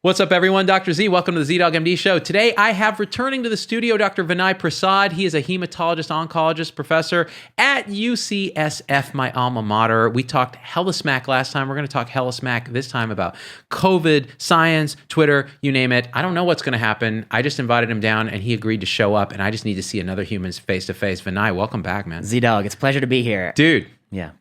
What's up, everyone? Dr. Z, welcome to the Z-Dog MD Show. Today, I have returning to the studio Dr. Vinay Prasad. He is a hematologist-oncologist professor at UCSF, my alma mater. We talked hella smack last time. We're going to talk hella smack this time about COVID, science, Twitter, you name it. I don't know what's going to happen. I just invited him down, and he agreed to show up, and I just need to see another human face-to-face. Vinay, welcome back, man. Z-Dog, it's a pleasure to be here.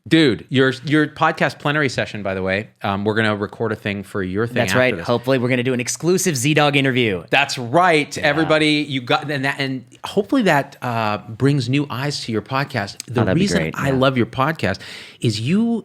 Dude, your podcast Plenary Session, by the way, we're going to record a thing for your thing. That's right. This. Hopefully we're going to do an exclusive Z-Dog interview. That's right. Yeah. Everybody, you got, and hopefully that brings new eyes to your podcast. The reason I love your podcast is you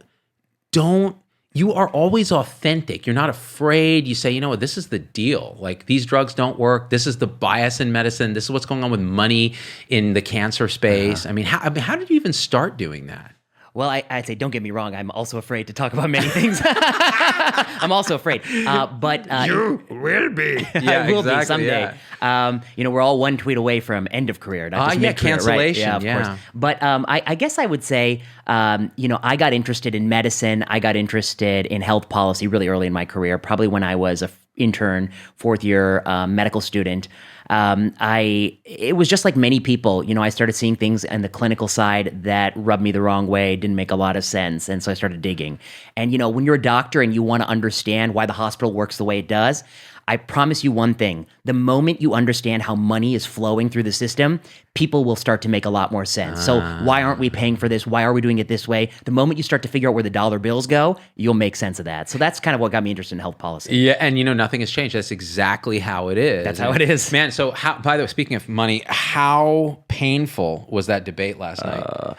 are always authentic. You're not afraid. You say, you know what, this is the deal. Like, these drugs don't work. This is the bias in medicine. This is what's going on with money in the cancer space. I mean, how did you even start doing that? Well, I'd say, don't get me wrong. I'm also afraid to talk about many things. I'm also afraid. But you will be. I will be someday. Yeah. We're all one tweet away from end of career, not just mid-career, cancellation. Right? Yeah, of course. But I guess I would say, I got interested in medicine. I got interested in health policy really early in my career, probably when I was an intern, fourth year medical student. It was just like many people, I started seeing things on the clinical side that rubbed me the wrong way, didn't make a lot of sense. And so I started digging. And, when you're a doctor and you want to understand why the hospital works the way it does, I promise you one thing. The moment you understand how money is flowing through the system, people will start to make a lot more sense. So why aren't we paying for this? Why are we doing it this way? The moment you start to figure out where the dollar bills go, you'll make sense of that. So that's kind of what got me interested in health policy. Yeah, and nothing has changed. That's exactly how it is. That's how it is. Man, so by the way, speaking of money, how painful was that debate last night?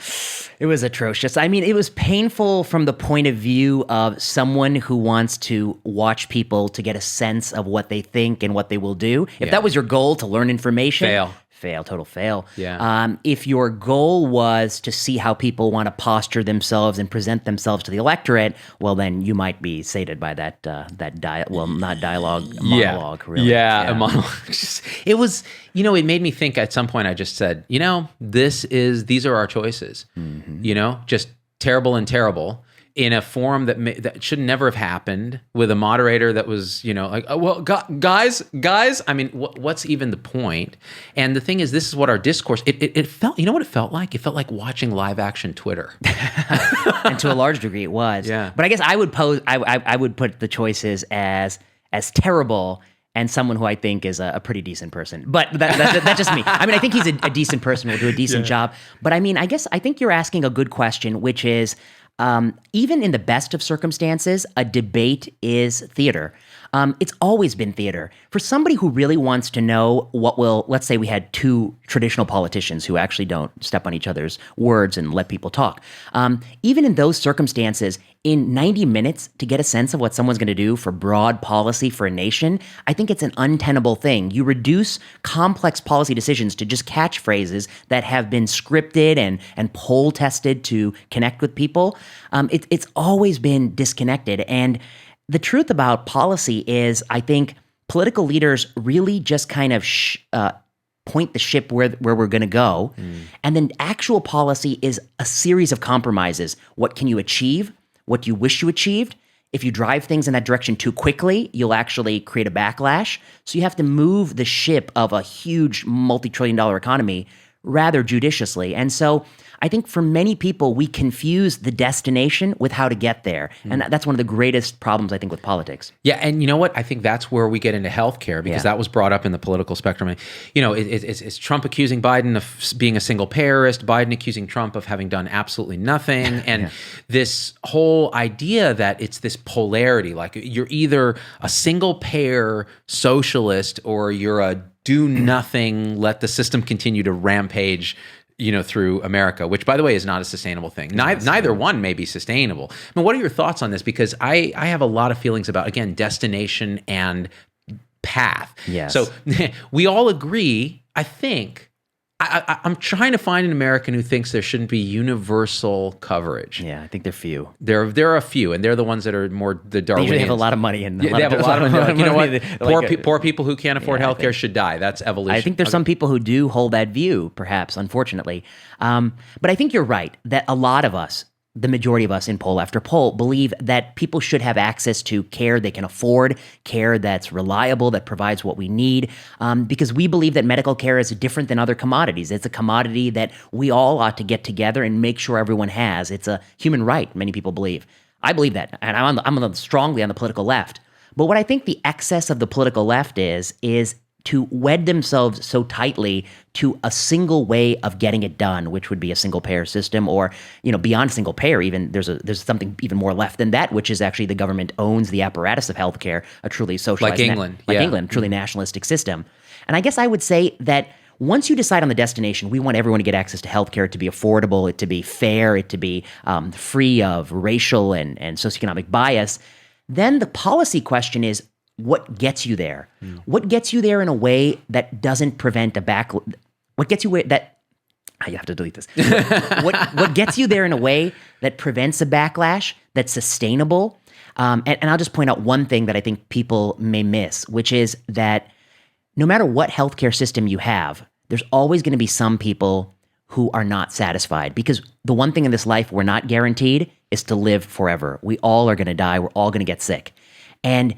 It was atrocious. I mean, it was painful from the point of view of someone who wants to watch people to get a sense of what they think and what they will do. If that was your goal, to learn information, total fail. Yeah. If your goal was to see how people want to posture themselves and present themselves to the electorate, well, then you might be sated by not dialogue, monologue. Really. Yeah. A monologue. It was, it made me think at some point. I just said, these are our choices. Mm-hmm. Just terrible and terrible. In a forum that should never have happened, with a moderator that was, like, oh, well, guys, I mean, what's even the point? And the thing is, this is what our discourse, it felt, what it felt like? It felt like watching live action Twitter. And to a large degree it was. Yeah. But I guess I would put the choices as terrible, and someone who I think is a pretty decent person. But that's just me. I mean, I think he's a decent person, will do a decent job. But I mean, I think you're asking a good question, which is, even in the best of circumstances, a debate is theater. It's always been theater. For somebody who really wants to know let's say we had two traditional politicians who actually don't step on each other's words and let people talk. Even in those circumstances, in 90 minutes to get a sense of what someone's going to do for broad policy for a nation, I think it's an untenable thing. You reduce complex policy decisions to just catchphrases that have been scripted and poll tested to connect with people. It's always been disconnected. And the truth about policy is, I think political leaders really just kind of point the ship where we're going to go. And then actual policy is a series of compromises. What can you achieve? What do you wish you achieved? If you drive things in that direction too quickly, you'll actually create a backlash. So you have to move the ship of a huge multi-trillion-dollar economy rather judiciously. And so I think for many people, we confuse the destination with how to get there. And that's one of the greatest problems, I think, with politics. Yeah, and you know what? I think that's where we get into healthcare, because that was brought up in the political spectrum. It's Trump accusing Biden of being a single payerist, Biden accusing Trump of having done absolutely nothing, and this whole idea that it's this polarity, like you're either a single payer socialist or you're a do nothing, let the system continue to rampage through America, which, by the way, is not a sustainable thing. Neither one may be sustainable. I mean, what are your thoughts on this? Because I have a lot of feelings about, again, destination and path. Yes. So we all agree, I think, I'm trying to find an American who thinks there shouldn't be universal coverage. Yeah, I think they're few. There are a few, and they're the ones that are more the Darwinians. They have a lot of money. And they have a lot of money. You know what? Poor people who can't afford healthcare should die. That's evolution. I think there's some people who do hold that view, perhaps, unfortunately. But I think you're right that a lot of us the majority of us in poll after poll believe that people should have access to care they can afford, care that's reliable, that provides what we need, because we believe that medical care is different than other commodities. It's a commodity that we all ought to get together and make sure everyone has. It's a human right, many people believe. I believe that, and I'm strongly on the political left. But what I think the excess of the political left is to wed themselves so tightly to a single way of getting it done, which would be a single payer system, or beyond single payer, even there's something even more left than that, which is actually the government owns the apparatus of healthcare, a truly socialized, England, truly nationalistic system. And I guess I would say that once you decide on the destination, we want everyone to get access to healthcare, it to be affordable, it to be fair, it to be free of racial and socioeconomic bias. Then the policy question is, what gets you there? What gets you there in a way that doesn't prevent what gets you where that you have to delete this. What gets you there in a way that prevents a backlash, that's sustainable? And I'll just point out one thing that I think people may miss, which is that no matter what healthcare system you have, there's always going to be some people who are not satisfied, because the one thing in this life we're not guaranteed is to live forever. We all are going to die. We're all going to get sick. And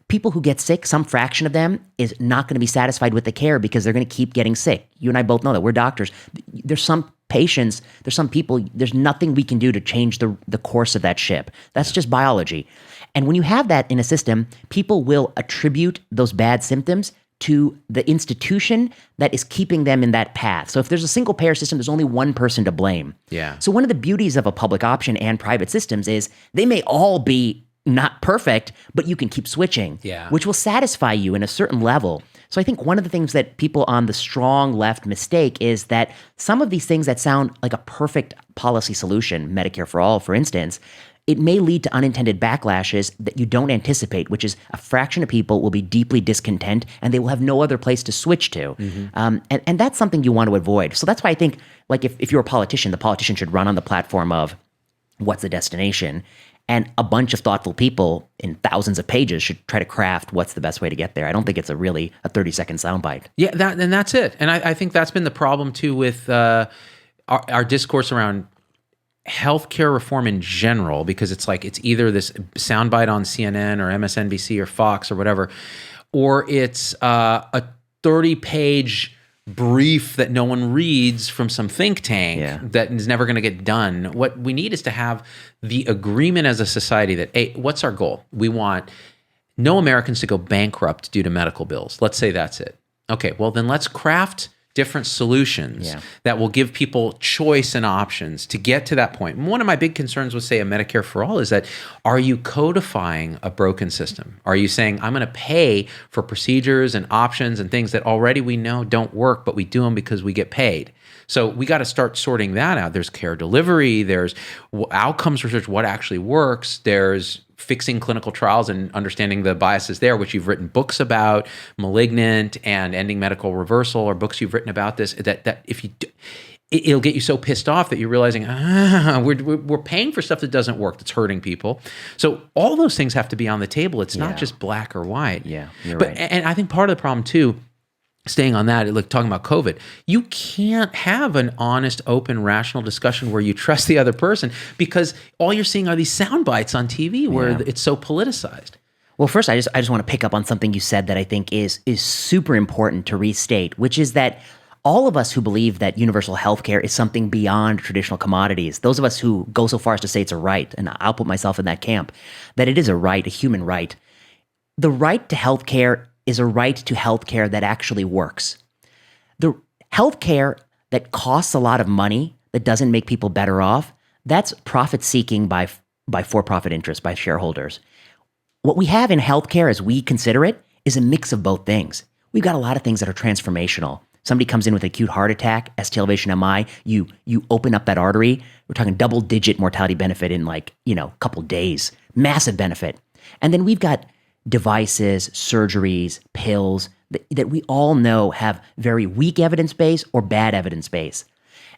people who get sick, some fraction of them is not going to be satisfied with the care because they're going to keep getting sick. You and I both know that. We're doctors. There's some patients, there's some people, there's nothing we can do to change the course of that ship. That's just biology. And when you have that in a system, people will attribute those bad symptoms to the institution that is keeping them in that path. So if there's a single payer system, there's only one person to blame. Yeah. So one of the beauties of a public option and private systems is they may all be not perfect, but you can keep switching, which will satisfy you in a certain level. So I think one of the things that people on the strong left mistake is that some of these things that sound like a perfect policy solution, Medicare for all, for instance, it may lead to unintended backlashes that you don't anticipate, which is a fraction of people will be deeply discontent and they will have no other place to switch to. And that's something you want to avoid. So that's why I think, like, if you're a politician, the politician should run on the platform of what's the destination, and a bunch of thoughtful people in thousands of pages should try to craft what's the best way to get there. I don't think it's a 30-second soundbite. Yeah, that's it. And I think that's been the problem too with our discourse around healthcare reform in general, because it's like it's either this soundbite on CNN or MSNBC or Fox or whatever, or it's a 30-page brief that no one reads from some think tank that is never going to get done. What we need is to have the agreement as a society that, hey, what's our goal? We want no Americans to go bankrupt due to medical bills. Let's say that's it. Okay, well then let's craft different solutions that will give people choice and options to get to that point. And one of my big concerns with, say, a Medicare for all is that, are you codifying a broken system? Are you saying, I'm going to pay for procedures and options and things that already we know don't work, but we do them because we get paid? So we got to start sorting that out. There's care delivery, there's outcomes research, what actually works, there's fixing clinical trials and understanding the biases there, which you've written books about, Malignant and Ending Medical Reversal, or books you've written about this, that if you do, it'll get you so pissed off that you're realizing, we're paying for stuff that doesn't work, that's hurting people. So all those things have to be on the table. It's not just black or white. Yeah, you're right. And I think part of the problem too, staying on that, like talking about COVID, you can't have an honest, open, rational discussion where you trust the other person, because all you're seeing are these sound bites on TV where it's so politicized. Well, first, I just want to pick up on something you said that I think is super important to restate, which is that all of us who believe that universal healthcare is something beyond traditional commodities, those of us who go so far as to say it's a right, and I'll put myself in that camp, that it is a right, a human right. The right to healthcare is a right to healthcare that actually works. The healthcare that costs a lot of money, that doesn't make people better off, that's profit-seeking by for-profit interests, by shareholders. What we have in healthcare, as we consider it, is a mix of both things. We've got a lot of things that are transformational. Somebody comes in with acute heart attack, ST elevation MI, you open up that artery, we're talking double-digit mortality benefit in a couple days. Massive benefit. And then we've got devices, surgeries, pills that we all know have very weak evidence base or bad evidence base.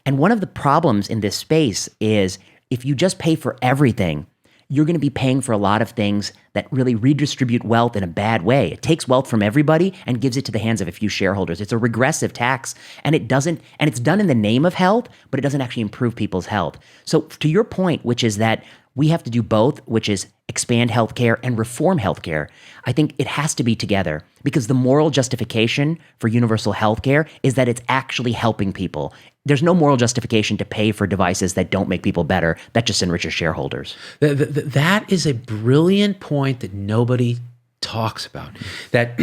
And one of the problems in this space is if you just pay for everything, you're going to be paying for a lot of things that really redistribute wealth in a bad way. It takes wealth from everybody and gives it to the hands of a few shareholders. It's a regressive tax, and it's done in the name of health, but it doesn't actually improve people's health. So to your point, which is that we have to do both, which is expand healthcare and reform healthcare. I think it has to be together, because the moral justification for universal healthcare is that it's actually helping people. There's no moral justification to pay for devices that don't make people better, that just enriches shareholders. That is a brilliant point that nobody talks about. That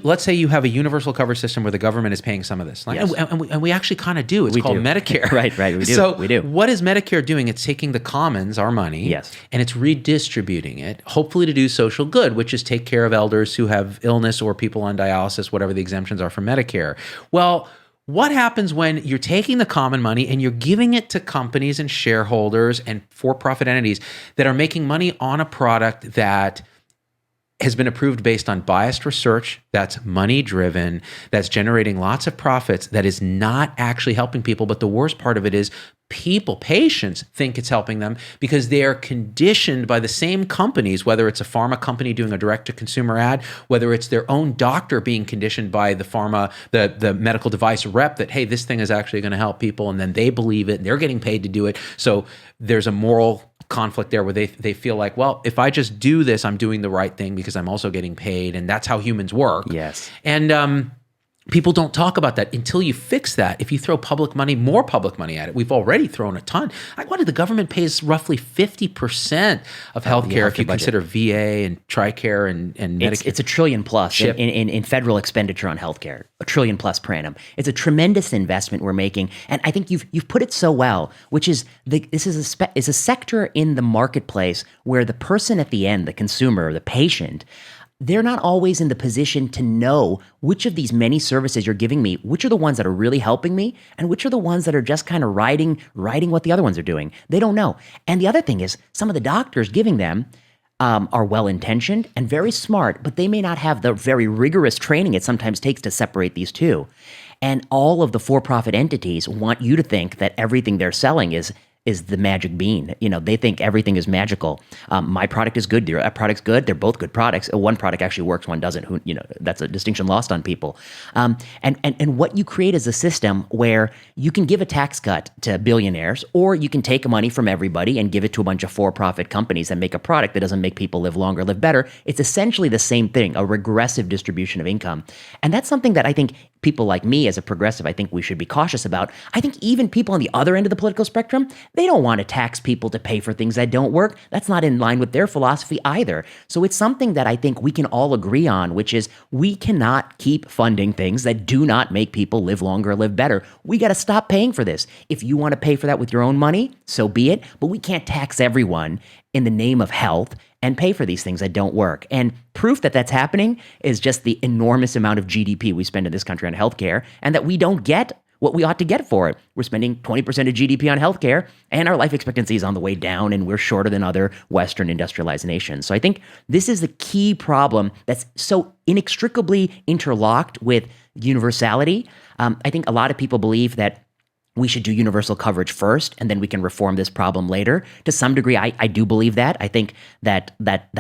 let's say you have a universal coverage system where the government is paying some of this, Yes. and we actually kind of do. It's called Medicare. Right, we do. So we do. What is Medicare doing? It's taking the commons, our money, Yes. and it's redistributing it, hopefully to do social good, which is take care of elders who have illness or people on dialysis, whatever the exemptions are for Medicare. Well, what happens when you're taking the common money and you're giving it to companies and shareholders and for-profit entities that are making money on a product that has been approved based on biased research, that's money-driven, that's generating lots of profits, that is not actually helping people? But the worst part of it is patients think it's helping them because they are conditioned by the same companies, whether it's a pharma company doing a direct-to-consumer ad, whether it's their own doctor being conditioned by the pharma, the medical device rep that, hey, this thing is actually going to help people, and then they believe it, and they're getting paid to do it. So there's a moral conflict there where they feel like, well, if I just do this, I'm doing the right thing because I'm also getting paid, and that's how humans work. Yes. And people don't talk about that until you fix that. If you throw more public money at it, we've already thrown a ton. The government pays roughly 50% of healthcare if you consider VA and TRICARE and Medicare. It's $1 trillion plus in federal expenditure on healthcare, $1 trillion plus per annum. It's a tremendous investment we're making, and I think you've put it so well, which is this is a sector in the marketplace where the person at the end, the consumer, the patient, they're not always in the position to know which of these many services you're giving me, which are the ones that are really helping me, and which are the ones that are just kind of riding what the other ones are doing. They don't know. And the other thing is, some of the doctors giving them are well-intentioned and very smart, but they may not have the very rigorous training it sometimes takes to separate these two. And all of the for-profit entities want you to think that everything they're selling is the magic bean. They think everything is magical. My product is good. Your product's good. They're both good products. One product actually works, one doesn't. That's a distinction lost on people. And what you create is a system where you can give a tax cut to billionaires, or you can take money from everybody and give it to a bunch of for-profit companies that make a product that doesn't make people live longer, live better. It's essentially the same thing, a regressive distribution of income. And that's something that I think people like me as a progressive, I think we should be cautious about. I think even people on the other end of the political spectrum, they don't want to tax people to pay for things that don't work. That's not in line with their philosophy either. So it's something that I think we can all agree on, which is we cannot keep funding things that do not make people live longer, live better. We got to stop paying for this. If you want to pay for that with your own money, so be it. But we can't tax everyone in the name of health and pay for these things that don't work. And proof that that's happening is just the enormous amount of GDP we spend in this country on healthcare, and that we don't get what we ought to get for it. We're spending 20% of GDP on healthcare, and our life expectancy is on the way down, and we're shorter than other Western industrialized nations. So I think this is the key problem that's so inextricably interlocked with universality. I think a lot of people believe that we should do universal coverage first, and then we can reform this problem later. To some degree, I do believe that. I think that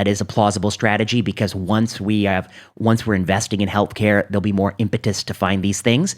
is a plausible strategy, because once we're investing in healthcare, there'll be more impetus to find these things.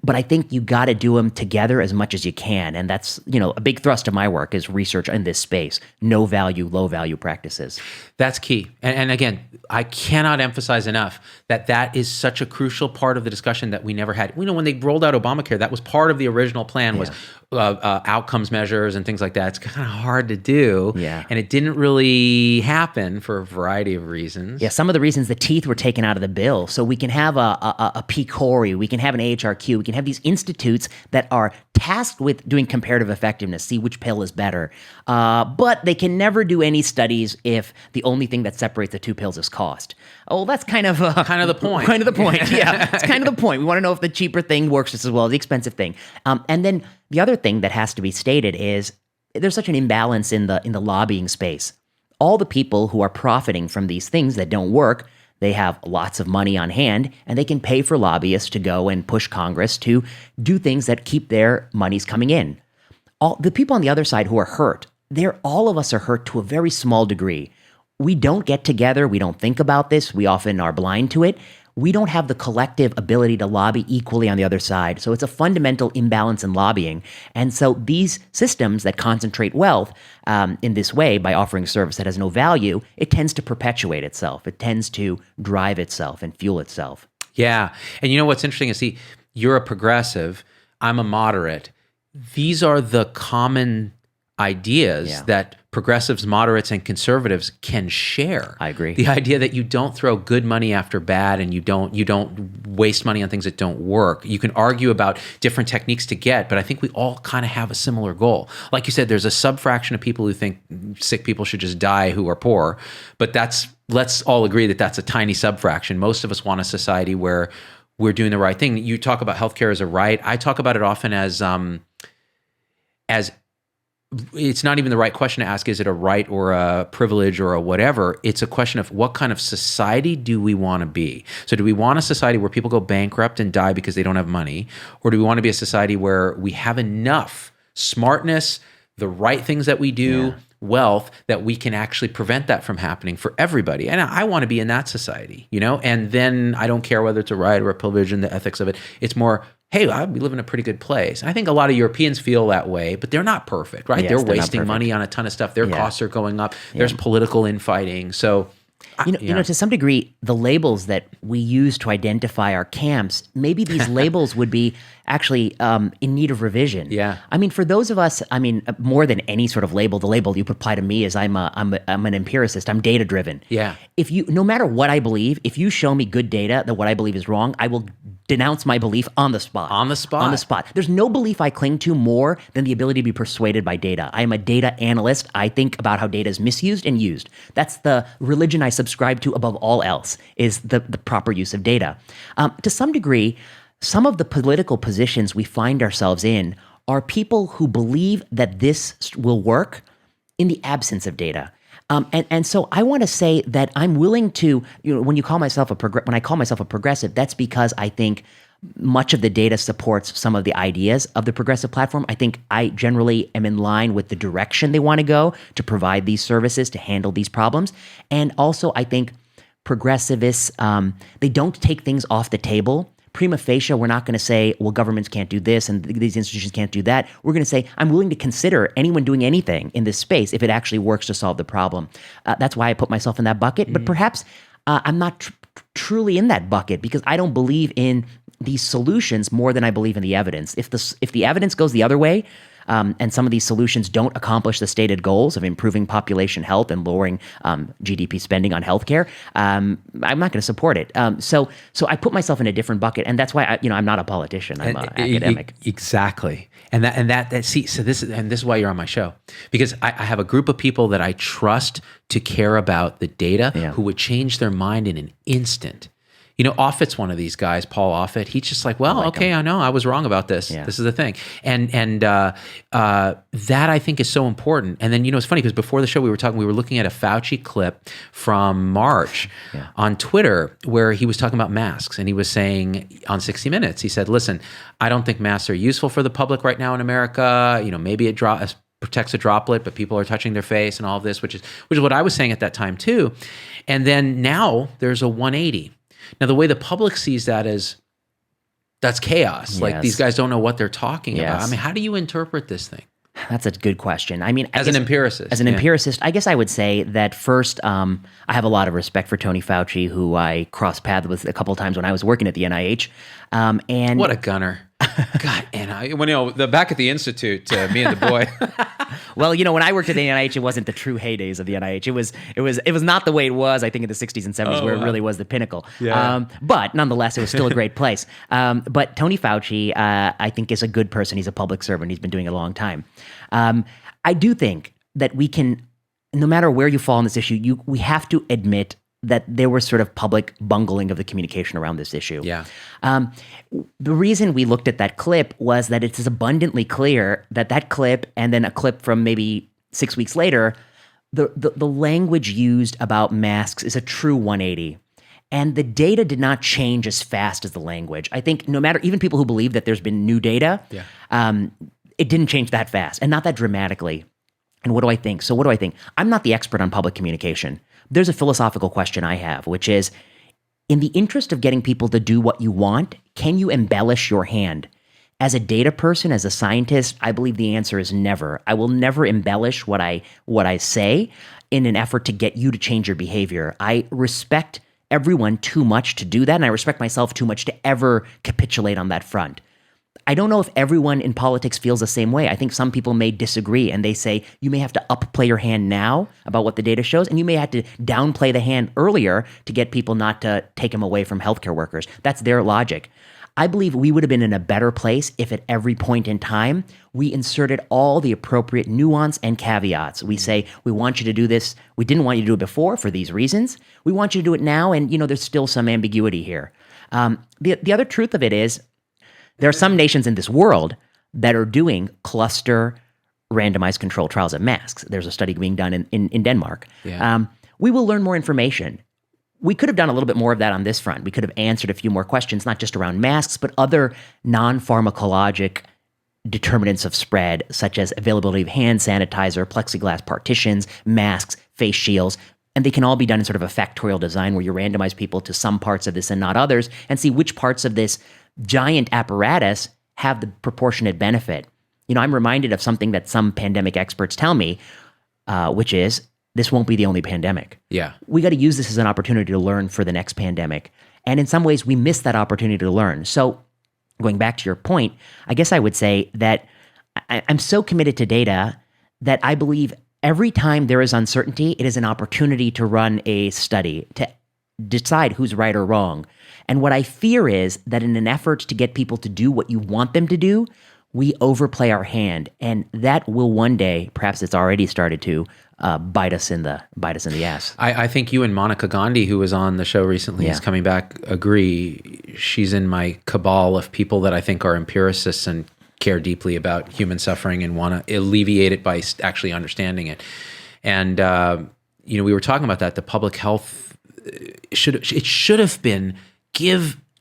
But I think you got to do them together as much as you can. And that's, a big thrust of my work is research in this space, no value, low value practices. That's key. And again, I cannot emphasize enough that is such a crucial part of the discussion that we never had. When they rolled out Obamacare, that was part of the original plan, was outcomes measures and things like that. It's kind of hard to do. Yeah. And it didn't really happen for a variety of reasons. Yeah, some of the reasons the teeth were taken out of the bill. So we can have a PCORI, we can have an AHRQ, we can have these institutes that are tasked with doing comparative effectiveness, see which pill is better. But they can never do any studies if the only thing that separates the two pills is cost. Oh, that's kind of the point. Kind of the point, yeah. It's kind of the point. We want to know if the cheaper thing works just as well as the expensive thing. And then the other thing that has to be stated is there's such an imbalance in the lobbying space. All the people who are profiting from these things that don't work, they have lots of money on hand, and they can pay for lobbyists to go and push Congress to do things that keep their monies coming in. All the people on the other side who are hurt, all of us are hurt to a very small degree. We don't get together. We don't think about this. We often are blind to it. We don't have the collective ability to lobby equally on the other side. So it's a fundamental imbalance in lobbying. And so these systems that concentrate wealth in this way by offering a service that has no value, it tends to perpetuate itself. It tends to drive itself and fuel itself. Yeah. And you know what's interesting is, see, you're a progressive, I'm a moderate. These are the common ideas that progressives, moderates, and conservatives can share. I agree. The idea that you don't throw good money after bad, and you don't waste money on things that don't work. You can argue about different techniques to get, but I think we all kind of have a similar goal. Like you said, there's a subfraction of people who think sick people should just die who are poor, but let's all agree that that's a tiny subfraction. Most of us want a society where we're doing the right thing. You talk about healthcare as a right. I talk about it often as it's not even the right question to ask, is it a right or a privilege or a whatever? It's a question of what kind of society do we want to be? So do we want a society where people go bankrupt and die because they don't have money? Or do we want to be a society where we have enough smartness, the right things that we do, wealth, that we can actually prevent that from happening for everybody? And I want to be in that society, and then I don't care whether it's a right or a privilege and the ethics of it. It's more, hey, we live in a pretty good place. And I think a lot of Europeans feel that way, but they're not perfect, right? Yes, they're they're wasting money on a ton of stuff. Their costs are going up. There's political infighting. So, to some degree, the labels that we use to identify our camps, maybe these labels would be actually in need of revision. Yeah. I mean, for those of us, more than any sort of label, the label you apply to me is I'm an empiricist. I'm data driven. Yeah. No matter what I believe, if you show me good data that what I believe is wrong, I will denounce my belief on the spot. On the spot. There's no belief I cling to more than the ability to be persuaded by data. I am a data analyst. I think about how data is misused and used. That's the religion I subscribe to above all else, is the proper use of data. To some degree, some of the political positions we find ourselves in are people who believe that this will work in the absence of data. And so I want to say that I'm willing to, when I call myself a progressive, that's because I think much of the data supports some of the ideas of the progressive platform. I think I generally am in line with the direction they want to go to provide these services, to handle these problems. And also I think progressivists, they don't take things off the table. Prima facie, we're not going to say, well, governments can't do this and these institutions can't do that. We're going to say, I'm willing to consider anyone doing anything in this space if it actually works to solve the problem. That's why I put myself in that bucket. But perhaps I'm not truly in that bucket because I don't believe in these solutions more than I believe in the evidence. If the evidence goes the other way, and some of these solutions don't accomplish the stated goals of improving population health and lowering GDP spending on healthcare, I'm not going to support it. So I put myself in a different bucket, and that's why I'm not a politician. I'm an academic. Exactly, and this is why you're on my show, because I have a group of people that I trust to care about the data, who would change their mind in an instant. Offit's one of these guys, Paul Offit. He's just like, well, okay, I know I was wrong about this. Yeah. This is the thing. And that I think is so important. And then, it's funny because before the show we were looking at a Fauci clip from March on Twitter where he was talking about masks. And he was saying on 60 Minutes, he said, listen, I don't think masks are useful for the public right now in America. Maybe it protects a droplet, but people are touching their face and all of this, which is what I was saying at that time too. And then now there's a 180. Now, the way the public sees that is that's chaos. Yes. Like these guys don't know what they're talking about. I mean, how do you interpret this thing? That's a good question. I mean, as an empiricist, I guess I would say that first, I have a lot of respect for Tony Fauci, who I crossed paths with a couple of times when I was working at the NIH. And what a gunner! God, and the back at the institute, me and the boy. Well, when I worked at the NIH, it wasn't the true heydays of the NIH. It was not the way it was, I think, in the 60s and 70s, where it really was the pinnacle. Yeah. But nonetheless, it was still a great place. But Tony Fauci, I think, is a good person. He's a public servant. He's been doing it a long time. I do think that we can, no matter where you fall on this issue, we have to admit that there was sort of public bungling of the communication around this issue. Yeah. The reason we looked at that clip was that it is abundantly clear that clip and then a clip from maybe 6 weeks later, the language used about masks is a true 180. And the data did not change as fast as the language. I think no matter, even people who believe that there's been new data, it didn't change that fast and not that dramatically. And what do I think? So what do I think? I'm not the expert on public communication. There's a philosophical question I have, which is, in the interest of getting people to do what you want, can you embellish your hand? As a data person, as a scientist, I believe the answer is never. I will never embellish what I say in an effort to get you to change your behavior. I respect everyone too much to do that, and I respect myself too much to ever capitulate on that front. I don't know if everyone in politics feels the same way. I think some people may disagree, and they say you may have to upplay your hand now about what the data shows, and you may have to downplay the hand earlier to get people not to take them away from healthcare workers. That's their logic. I believe we would have been in a better place if at every point in time we inserted all the appropriate nuance and caveats. We say, we want you to do this. We didn't want you to do it before for these reasons. We want you to do it now, and there's still some ambiguity here. The other truth of it is, there are some nations in this world that are doing cluster randomized controlled trials of masks. There's a study being done in Denmark. Yeah. We will learn more information. We could have done a little bit more of that on this front. We could have answered a few more questions, not just around masks, but other non-pharmacologic determinants of spread, such as availability of hand sanitizer, plexiglass partitions, masks, face shields. And they can all be done in sort of a factorial design where you randomize people to some parts of this and not others, and see which parts of this giant apparatus have the proportionate benefit. I'm reminded of something that some pandemic experts tell me, which is, this won't be the only pandemic. Yeah. We got to use this as an opportunity to learn for the next pandemic. And in some ways, we miss that opportunity to learn. So going back to your point, I guess I would say that I'm so committed to data that I believe every time there is uncertainty, it is an opportunity to run a study, to decide who's right or wrong. And what I fear is that in an effort to get people to do what you want them to do, we overplay our hand, and that will one day, perhaps it's already started to, bite us in the ass. I think you and Monica Gandhi, who was on the show recently, is coming back, agree. She's in my cabal of people that I think are empiricists and care deeply about human suffering and want to alleviate it by actually understanding it. And we were talking about that. The public health should have been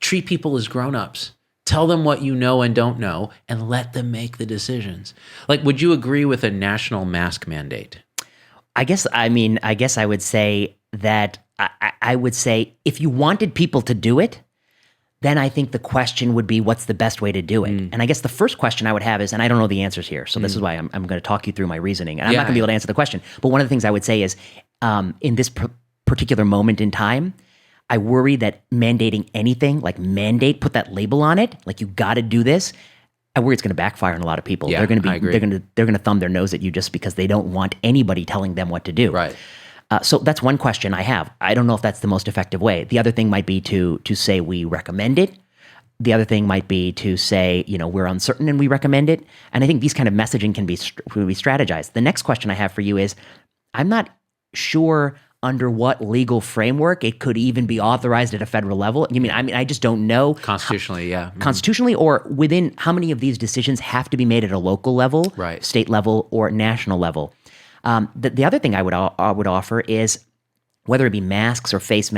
treat people as grown-ups. Tell them what you know and don't know, and let them make the decisions. Like, would you agree with a national mask mandate? I guess I would say that I would say if you wanted people to do it, then I think the question would be, what's the best way to do it? And I guess the first question I would have is, and I don't know the answers here, so this is why I'm going to talk you through my reasoning. And I'm not going to be able to answer the question. But one of the things I would say is, in this particular moment in time, I worry that mandating anything, like mandate, put that label on it, like you got to do this, I worry it's going to backfire on a lot of people. Yeah, they're going to they're going to thumb their nose at you just because they don't want anybody telling them what to do. Right. So that's one question I have. I don't know if that's the most effective way. The other thing might be to say we recommend it. The other thing might be to say, we're uncertain and we recommend it. And I think these kind of messaging can be strategized. The next question I have for you is, I'm not sure under what legal framework it could even be authorized at a federal level. I just don't know. Constitutionally, Constitutionally, or within how many of these decisions have to be made at a local level, right, state level, or national level. The other thing I would offer is, whether it be masks or face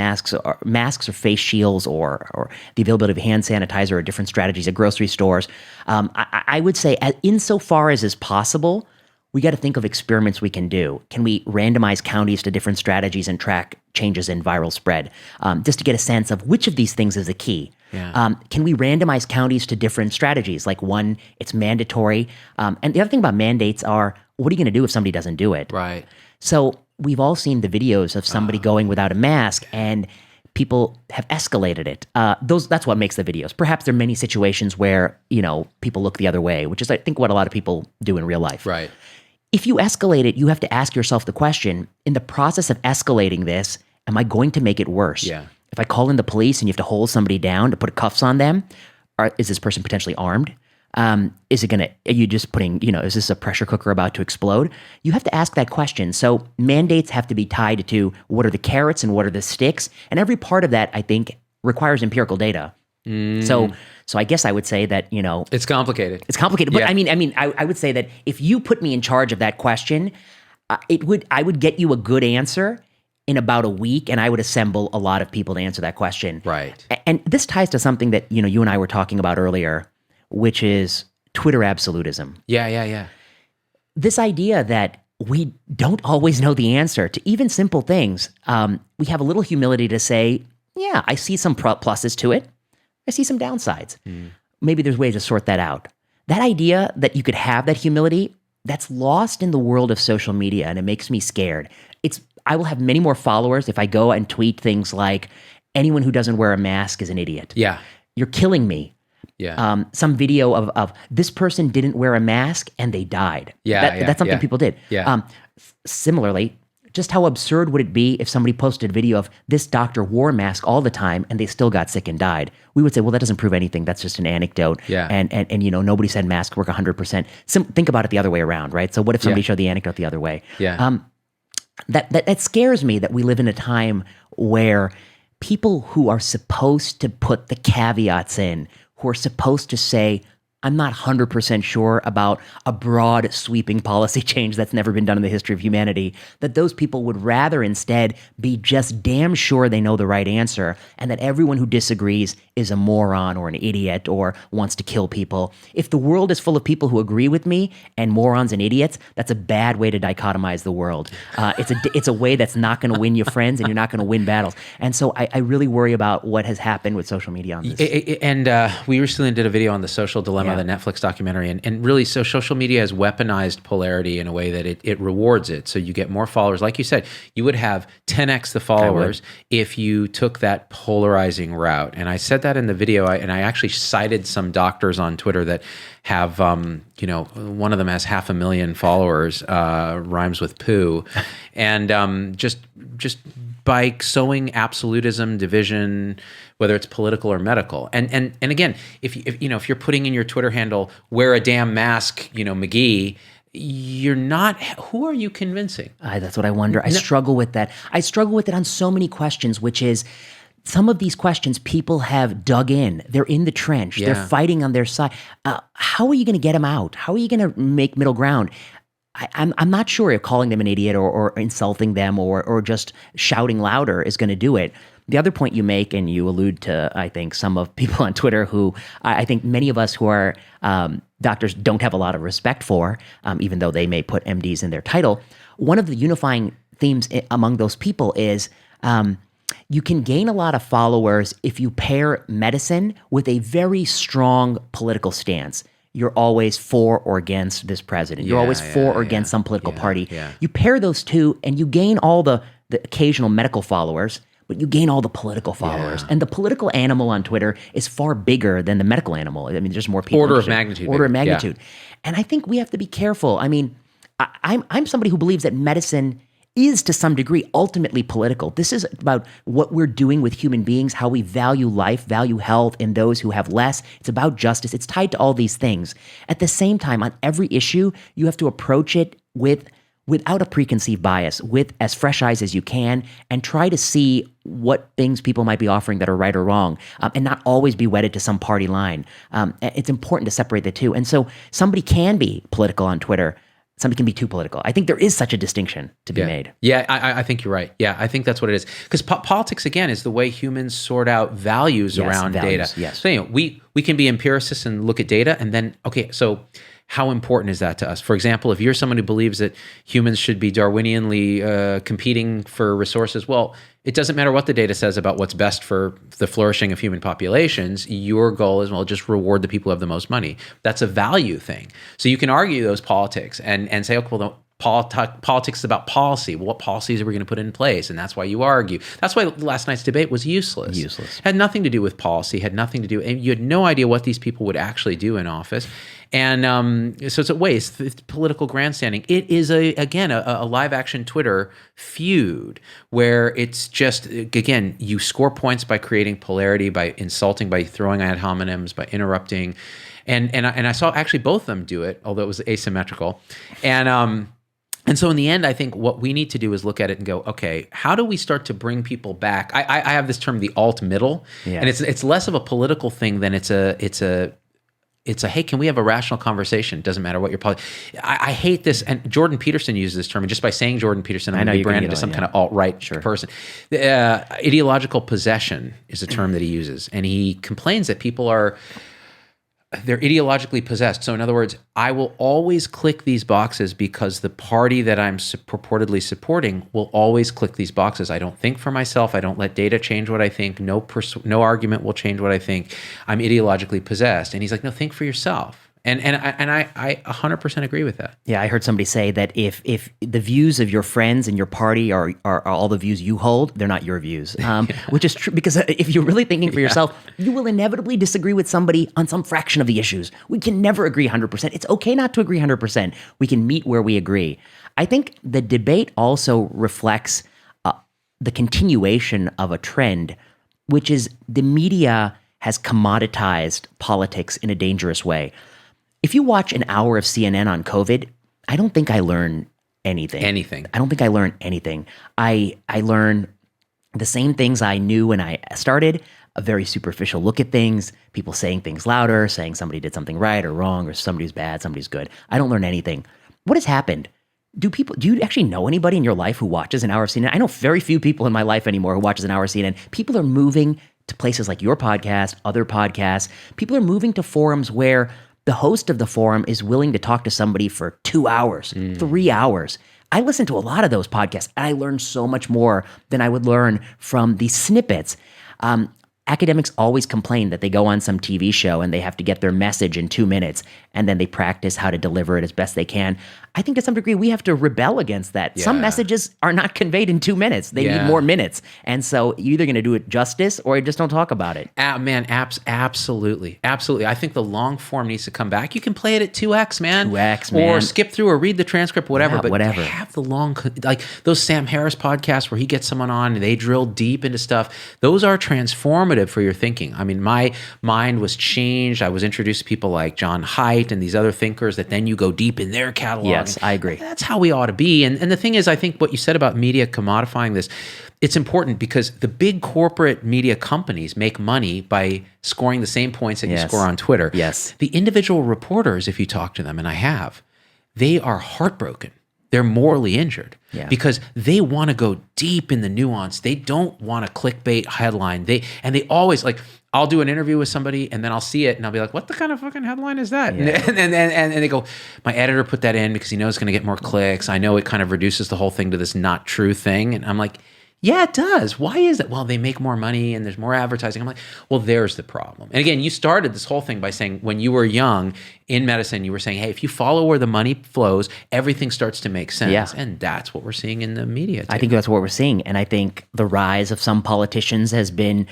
shields, or the availability of hand sanitizer or different strategies at grocery stores, I would say, insofar as is possible, we got to think of experiments we can do. Can we randomize counties to different strategies and track changes in viral spread, just to get a sense of which of these things is the key? Yeah. Can we randomize counties to different strategies? Like, one, it's mandatory. And the other thing about mandates are, what are you going to do if somebody doesn't do it? Right. So we've all seen the videos of somebody going without a mask, and people have escalated it. That's what makes the videos. Perhaps there are many situations where, people look the other way, which is, I think, what a lot of people do in real life. Right. If you escalate it, you have to ask yourself the question, in the process of escalating this, am I going to make it worse? Yeah. If I call in the police and you have to hold somebody down to put cuffs on them, is this person potentially armed? Are you just putting, is this a pressure cooker about to explode? You have to ask that question. So mandates have to be tied to what are the carrots and what are the sticks. And every part of that, I think, requires empirical data. So I guess I would say that, it's complicated. It's complicated. But I would say that if you put me in charge of that question, I would get you a good answer in about a week, and I would assemble a lot of people to answer that question. Right. And this ties to something that, you and I were talking about earlier, which is Twitter absolutism. Yeah. This idea that we don't always know the answer to even simple things. We have a little humility to say, yeah, I see some pluses to it. I see some downsides. Maybe there's ways to sort that out. That idea that you could have that humility, that's lost in the world of social media, and it makes me scared. I will have many more followers if I go and tweet things like, anyone who doesn't wear a mask is an idiot. Yeah. You're killing me. Yeah. Some video of this person didn't wear a mask and they died. That's something people did. Yeah. Similarly, just how absurd would it be if somebody posted a video of this doctor wore a mask all the time and they still got sick and died? We would say, well, that doesn't prove anything. That's just an anecdote. Yeah. And nobody said masks work 100%. Think about it the other way around, right? So what if somebody showed the anecdote the other way? Yeah. That scares me that we live in a time where people who are supposed to put the caveats in, who are supposed to say, I'm not 100% sure about a broad sweeping policy change that's never been done in the history of humanity, that those people would rather instead be just damn sure they know the right answer, and that everyone who disagrees is a moron or an idiot or wants to kill people. If the world is full of people who agree with me and morons and idiots, that's a bad way to dichotomize the world. It's a way that's not going to win you friends, and you're not going to win battles. And so I really worry about what has happened with social media on this. And we recently did a video on the social dilemma, the Netflix documentary, and really, so social media has weaponized polarity in a way that it rewards it. So you get more followers. Like you said, you would have 10x the followers if you took that polarizing route. And I said that in the video, and I actually cited some doctors on Twitter that have, one of them has 500,000 followers, rhymes with poo, and just by sowing absolutism, division, whether it's political or medical. And again, if you're putting in your Twitter handle, wear a damn mask, McGee, you're not, who are you convincing? That's what I wonder. I struggle with that. I struggle with it on so many questions, which is, some of these questions people have dug in. They're in the trench. They're fighting on their side. How are you going to get them out? How are you going to make middle ground? I'm not sure if calling them an idiot or insulting them or just shouting louder is going to do it. The other point you make, and you allude to, I think, some of people on Twitter who I think many of us who are doctors don't have a lot of respect for, even though they may put MDs in their title. One of the unifying themes among those people is you can gain a lot of followers if you pair medicine with a very strong political stance. You're always for or against this president. You're always for or against some political party. Yeah. You pair those two and you gain all the occasional medical followers, but you gain all the political followers. Yeah. And the political animal on Twitter is far bigger than the medical animal. I mean, there's more people. Order of magnitude. Yeah. And I think we have to be careful. I mean, I'm somebody who believes that medicine is to some degree ultimately political. This is about what we're doing with human beings, how we value life, value health in those who have less. It's about justice. It's tied to all these things. At the same time, on every issue, you have to approach it without a preconceived bias, with as fresh eyes as you can, and try to see what things people might be offering that are right or wrong, and not always be wedded to some party line. It's important to separate the two. And so somebody can be political on Twitter. Somebody can be too political. I think there is such a distinction to be made. Yeah, I think you're right. Yeah, I think that's what it is. Because politics, again, is the way humans sort out values around data. Yes. So we can be empiricists and look at data, and then, okay, so how important is that to us? For example, if you're someone who believes that humans should be Darwinianly competing for resources, well, it doesn't matter what the data says about what's best for the flourishing of human populations. Your goal is, well, just reward the people who have the most money. That's a value thing. So you can argue those politics and say, okay, well, politics is about policy. Well, what policies are we going to put in place? And that's why you argue. That's why last night's debate was useless. Had nothing to do with policy, and you had no idea what these people would actually do in office. And so it's a waste. It's political grandstanding. It is, a live action Twitter feud where it's just, again, you score points by creating polarity, by insulting, by throwing ad hominems, by interrupting. And I saw actually both of them do it, although it was asymmetrical. And so in the end, I think what we need to do is look at it and go, okay, how do we start to bring people back? I have this term, the alt middle, and it's less of a political thing than it's a hey, can we have a rational conversation? Doesn't matter what your politics. I hate this, and Jordan Peterson uses this term, and just by saying Jordan Peterson, I'm going to be branded as some kind of alt-right person. Ideological possession is a term that he uses, and he complains that people are they're ideologically possessed. So in other words, I will always click these boxes because the party that I'm purportedly supporting will always click these boxes. I don't think for myself. I don't let data change what I think. No argument will change what I think. I'm ideologically possessed. And he's like, no, think for yourself. And I 100% agree with that. Yeah, I heard somebody say that if the views of your friends and your party are all the views you hold, they're not your views, which is true, because if you're really thinking for yourself, you will inevitably disagree with somebody on some fraction of the issues. We can never agree 100%. It's okay not to agree 100%. We can meet where we agree. I think the debate also reflects the continuation of a trend, which is the media has commoditized politics in a dangerous way. If you watch an hour of CNN on COVID, I don't think I learn anything. I don't think I learn anything. I learn the same things I knew when I started, a very superficial look at things, people saying things louder, saying somebody did something right or wrong, or somebody's bad, somebody's good. I don't learn anything. What has happened? Do you actually know anybody in your life who watches an hour of CNN? I know very few people in my life anymore who watches an hour of CNN. People are moving to places like your podcast, other podcasts. People are moving to forums where the host of the forum is willing to talk to somebody for 2 hours, 3 hours. I listen to a lot of those podcasts, and I learn so much more than I would learn from these snippets. Academics always complain that they go on some TV show and they have to get their message in 2 minutes, and then they practice how to deliver it as best they can. I think to some degree we have to rebel against that. Yeah. Some messages are not conveyed in 2 minutes. They need more minutes. And so you're either going to do it justice or you just don't talk about it. Absolutely. Absolutely. I think the long form needs to come back. You can play it at 2x, man. 2x, man. Or skip through or read the transcript, whatever. Yeah, but whatever. Have the long, like those Sam Harris podcasts where he gets someone on and they drill deep into stuff. Those are transformative for your thinking. I mean, my mind was changed. I was introduced to people like John Haidt and these other thinkers that then you go deep in their catalog. Yes, I agree. That's how we ought to be. And the thing is, I think what you said about media commodifying this, it's important because the big corporate media companies make money by scoring the same points that you score on Twitter. Yes. The individual reporters, if you talk to them, and I have, they are heartbroken. They're morally injured because they want to go deep in the nuance. They don't want a clickbait headline. They always like, I'll do an interview with somebody and then I'll see it and I'll be like, what the kind of fucking headline is that? Yeah. And they go, my editor put that in because he knows it's going to get more clicks. I know it kind of reduces the whole thing to this not true thing. And I'm like, yeah, it does. Why is it? Well, they make more money and there's more advertising. I'm like, well, there's the problem. And again, you started this whole thing by saying when you were young in medicine, you were saying, hey, if you follow where the money flows, everything starts to make sense. Yeah. And that's what we're seeing in the media too. I think that's what we're seeing. And I think the rise of some politicians has been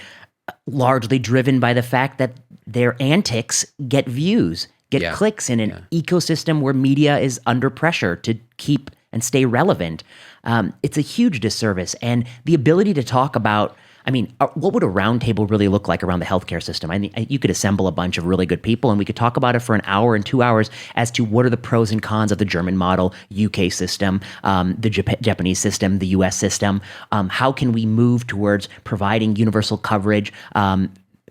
largely driven by the fact that their antics get views, get clicks in an ecosystem where media is under pressure to keep and stay relevant. It's a huge disservice. And the ability to talk about, I mean, what would a roundtable really look like around the healthcare system? I mean, you could assemble a bunch of really good people and we could talk about it for an hour and 2 hours as to what are the pros and cons of the German model, UK system, the Japanese system, the US system. How can we move towards providing universal coverage,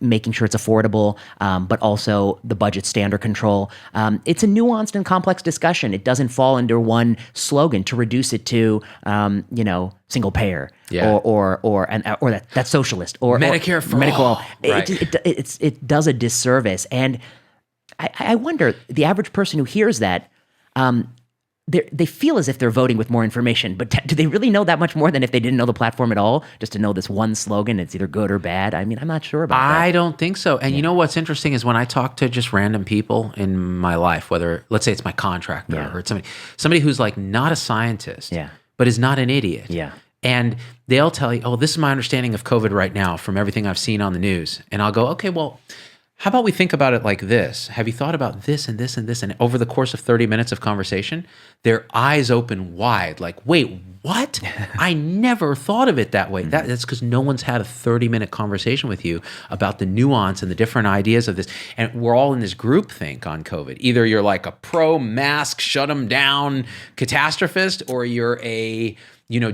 making sure it's affordable, but also the budget standard control. It's a nuanced and complex discussion. It doesn't fall under one slogan to reduce it to, single payer or that's socialist or Medicare for medical. all. Right. It does a disservice, and I wonder the average person who hears that. They feel as if they're voting with more information, but do they really know that much more than if they didn't know the platform at all? Just to know this one slogan, it's either good or bad. I mean, I'm not sure about that. I don't think so. And you know what's interesting is when I talk to just random people in my life, whether let's say it's my contractor or it's somebody who's like not a scientist, but is not an idiot. Yeah. And they'll tell you, oh, this is my understanding of COVID right now from everything I've seen on the news. And I'll go, okay, well, how about we think about it like this? Have you thought about this and this and this? And over the course of 30 minutes of conversation, their eyes open wide, like, wait, what? I never thought of it that way. That's because no one's had a 30-minute conversation with you about the nuance and the different ideas of this. And we're all in this groupthink on COVID. Either you're like a pro-mask, shut them down catastrophist, or you're a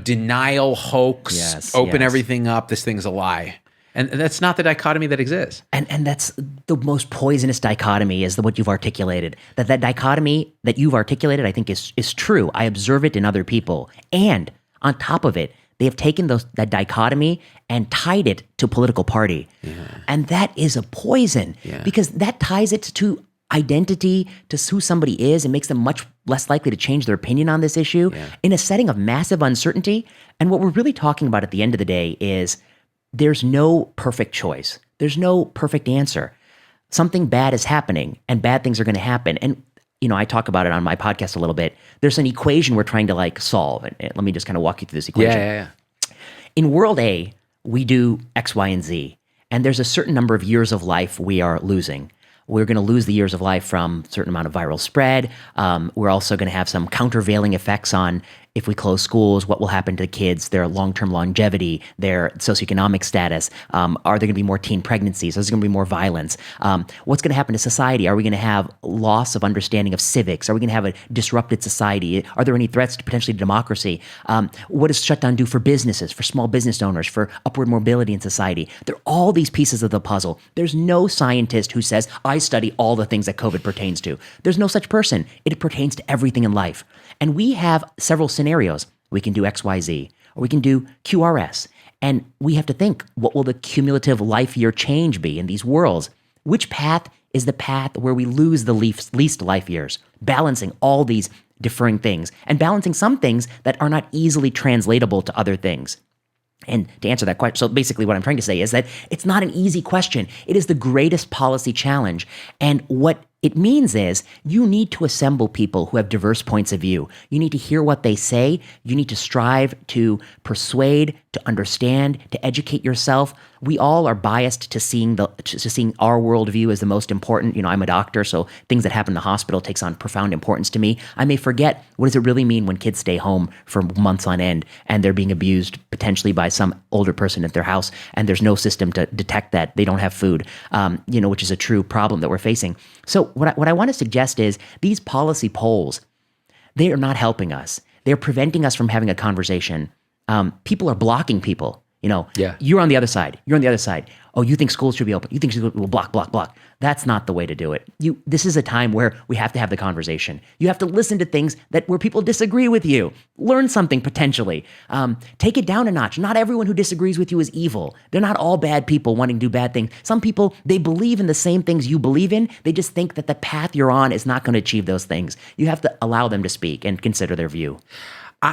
denial hoax, open everything up, this thing's a lie. And that's not the dichotomy that exists. And that's the most poisonous dichotomy is what you've articulated. That dichotomy that you've articulated, I think, is true. I observe it in other people. And on top of it, they have taken that dichotomy and tied it to political party. Yeah. And that is a poison because that ties it to identity to who somebody is. It makes them much less likely to change their opinion on this issue in a setting of massive uncertainty. And what we're really talking about at the end of the day is there's no perfect choice. There's no perfect answer. Something bad is happening and bad things are going to happen. And, I talk about it on my podcast a little bit. There's an equation we're trying to solve. And let me just kind of walk you through this equation. Yeah. In world A, we do X, Y, and Z. And there's a certain number of years of life we are losing. We're going to lose the years of life from a certain amount of viral spread. We're also going to have some countervailing effects on if we close schools, what will happen to the kids, their long-term longevity, their socioeconomic status. Are there going to be more teen pregnancies? Is there going to be more violence? What's going to happen to society? Are we going to have loss of understanding of civics? Are we going to have a disrupted society? Are there any threats to potentially democracy? What does shutdown do for businesses, for small business owners, for upward mobility in society? There are all these pieces of the puzzle. There's no scientist who says, I study all the things that COVID pertains to. There's no such person. It pertains to everything in life. And we have several scenarios. We can do XYZ, or we can do QRS. And we have to think, what will the cumulative life year change be in these worlds? Which path is the path where we lose the least life years? Balancing all these differing things and balancing some things that are not easily translatable to other things. And to answer that question, so basically what I'm trying to say is that it's not an easy question. It is the greatest policy challenge. And what it means is you need to assemble people who have diverse points of view. You need to hear what they say. You need to strive to persuade, to understand, to educate yourself. We all are biased to seeing our worldview as the most important. I'm a doctor, so things that happen in the hospital takes on profound importance to me. I may forget, what does it really mean when kids stay home for months on end and they're being abused potentially by some older person at their house, and there's no system to detect that. They don't have food, which is a true problem that we're facing. So what I want to suggest is these policy polls, they are not helping us. They're preventing us from having a conversation. People are blocking people. You're on the other side. You're on the other side. Oh, you think schools should be open. You think schools will block. That's not the way to do it. This is a time where we have to have the conversation. You have to listen to things where people disagree with you. Learn something potentially. Take it down a notch. Not everyone who disagrees with you is evil. They're not all bad people wanting to do bad things. Some people, they believe in the same things you believe in. They just think that the path you're on is not going to achieve those things. You have to allow them to speak and consider their view.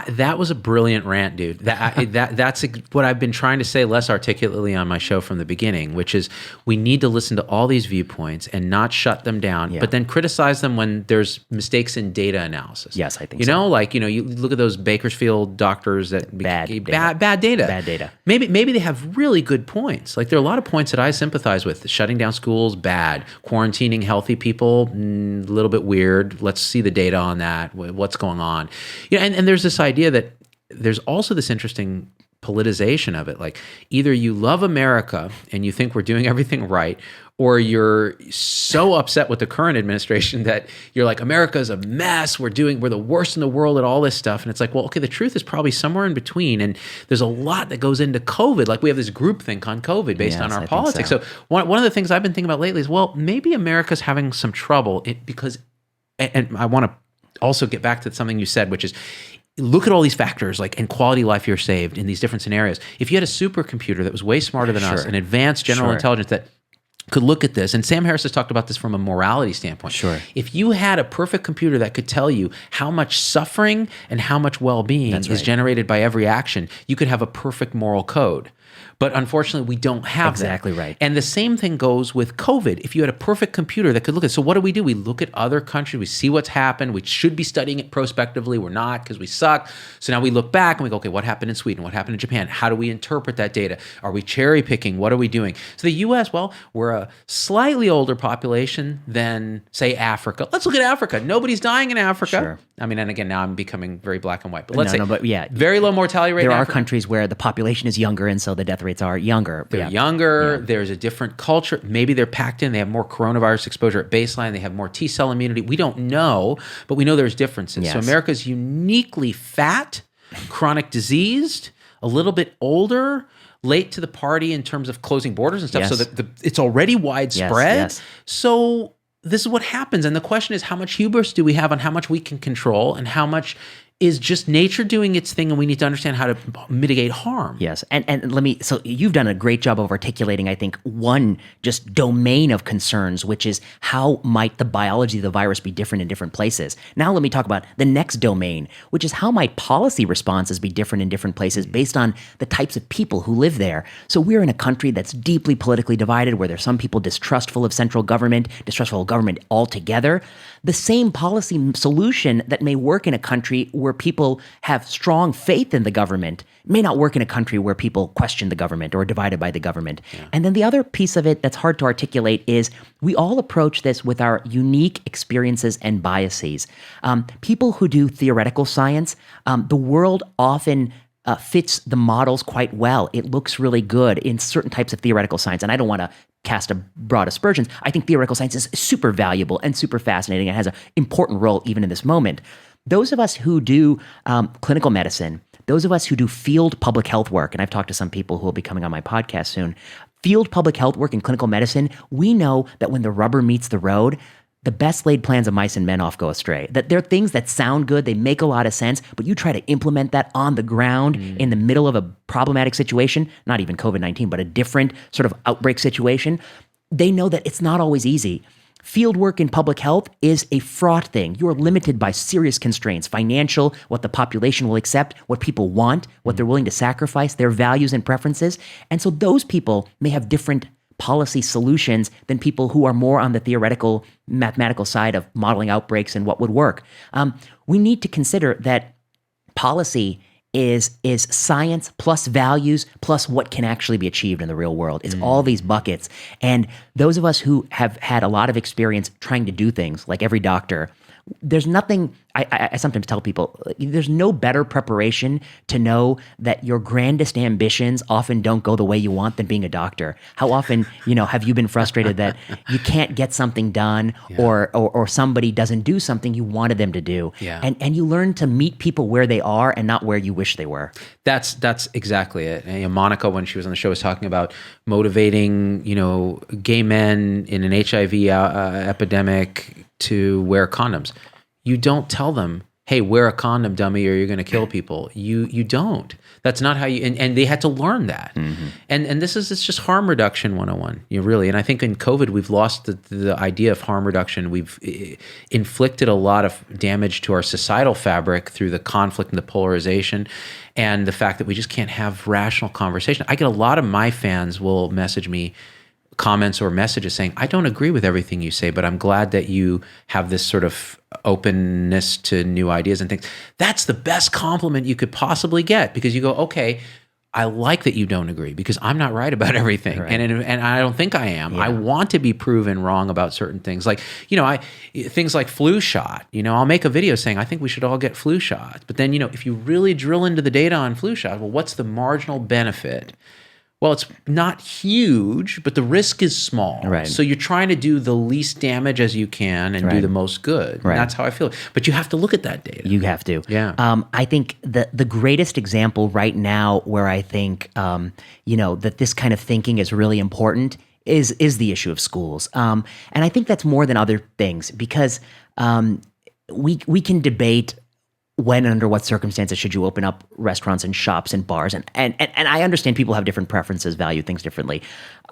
That was a brilliant rant, dude. That's what I've been trying to say less articulately on my show from the beginning, which is we need to listen to all these viewpoints and not shut them down, but then criticize them when there's mistakes in data analysis. Yes, I think you look at those Bakersfield doctors that bad data. Bad data. Maybe they have really good points. Like there are a lot of points that I sympathize with. Shutting down schools, bad. Quarantining healthy people, a little bit weird. Let's see the data on that. What's going on? And there's this idea that there's also this interesting politicization of it. Like either you love America and you think we're doing everything right, or you're so upset with the current administration that you're like, America's a mess. We're the worst in the world at all this stuff. And it's like, well, okay, the truth is probably somewhere in between. And there's a lot that goes into COVID. Like we have this groupthink on COVID based on our politics. So one of the things I've been thinking about lately is, well, maybe America's having some trouble because I want to also get back to something you said, which is, look at all these factors, like in quality life you're saved in these different scenarios. If you had a supercomputer that was way smarter than us, an advanced general intelligence that could look at this, and Sam Harris has talked about this from a morality standpoint. Sure. If you had a perfect computer that could tell you how much suffering and how much well-being is generated by every action, you could have a perfect moral code. But unfortunately, we don't have exactly that. Right. And the same thing goes with COVID. If you had a perfect computer that could look at, so what do? We look at other countries, we see what's happened. We should be studying it prospectively. We're not because we suck. So now we look back and we go, okay, what happened in Sweden? What happened in Japan? How do we interpret that data? Are we cherry picking? What are we doing? So the U.S., well, we're a slightly older population than, say, Africa. Let's look at Africa. Nobody's dying in Africa. Sure. I mean, and again, now I'm becoming very black and white. But let's say very low mortality rate. There are countries where the population is younger, and so the death rates are younger. They're younger. Yeah. There's a different culture. Maybe they're packed in. They have more coronavirus exposure at baseline. They have more T-cell immunity. We don't know, but we know there's differences. Yes. So America's uniquely fat, chronic diseased, a little bit older, late to the party in terms of closing borders and stuff. Yes. So that it's already widespread. Yes. So this is what happens. And the question is, how much hubris do we have on how much we can control and how much is just nature doing its thing, and we need to understand how to mitigate harm. Yes. So you've done a great job of articulating, I think, one just domain of concerns, which is how might the biology of the virus be different in different places? Now let me talk about the next domain, which is how might policy responses be different in different places based on the types of people who live there. So we're in a country that's deeply politically divided, where there's some people distrustful of central government, distrustful of government altogether. The same policy solution that may work in a country where people have strong faith in the government may not work in a country where people question the government or are divided by the government. Yeah. And then the other piece of it that's hard to articulate is we all approach this with our unique experiences and biases. People who do theoretical science, the world often fits the models quite well. It looks really good in certain types of theoretical science. And I don't want to cast a broad aspersions. I think theoretical science is super valuable and super fascinating and has an important role even in this moment. Those of us who do clinical medicine, those of us who do field public health work, and I've talked to some people who will be coming on my podcast soon, field public health work in clinical medicine, we know that when the rubber meets the road, the best laid plans of mice and men off go astray. That there are things that sound good, they make a lot of sense, but you try to implement that on the ground in the middle of a problematic situation, not even COVID-19, but a different sort of outbreak situation, they know that it's not always easy. Field work in public health is a fraught thing. You're limited by serious constraints, financial, what the population will accept, what people want, what they're willing to sacrifice, their values and preferences. And so those people may have different policy solutions than people who are more on the theoretical, mathematical side of modeling outbreaks and what would work. We need to consider that policy is science plus values plus what can actually be achieved in the real world. It's all these buckets. And those of us who have had a lot of experience trying to do things, like every doctor, there's nothing, I sometimes tell people, there's no better preparation to know that your grandest ambitions often don't go the way you want than being a doctor. How often, have you been frustrated that you can't get something done or somebody doesn't do something you wanted them to do? Yeah. And you learn to meet people where they are and not where you wish they were. That's exactly it. And, Monica, when she was on the show, was talking about motivating, gay men in an HIV epidemic to wear condoms. You don't tell them, hey, wear a condom, dummy, or you're going to kill people. You don't. That's not how you, and they had to learn that. Mm-hmm. And it's just harm reduction 101, really. And I think in COVID, we've lost the idea of harm reduction. We've inflicted a lot of damage to our societal fabric through the conflict and the polarization and the fact that we just can't have rational conversation. I get a lot of my fans will message me comments or messages saying, I don't agree with everything you say, but I'm glad that you have this sort of openness to new ideas and things. That's the best compliment you could possibly get, because you go, okay, I like that you don't agree because I'm not right about everything. Right. And I don't think I am. Yeah. I want to be proven wrong about certain things. Like, things like flu shot, I'll make a video saying, I think we should all get flu shots. But then, if you really drill into the data on flu shot, well, what's the marginal benefit? Well, it's not huge, but the risk is small. Right. So you're trying to do the least damage as you can and do the most good. Right. And that's how I feel. But you have to look at that data. You have to. Yeah. I think the greatest example right now where I think, that this kind of thinking is really important is the issue of schools. And I think that's more than other things, because we can debate when and under what circumstances should you open up restaurants and shops and bars. And I understand people have different preferences, value things differently.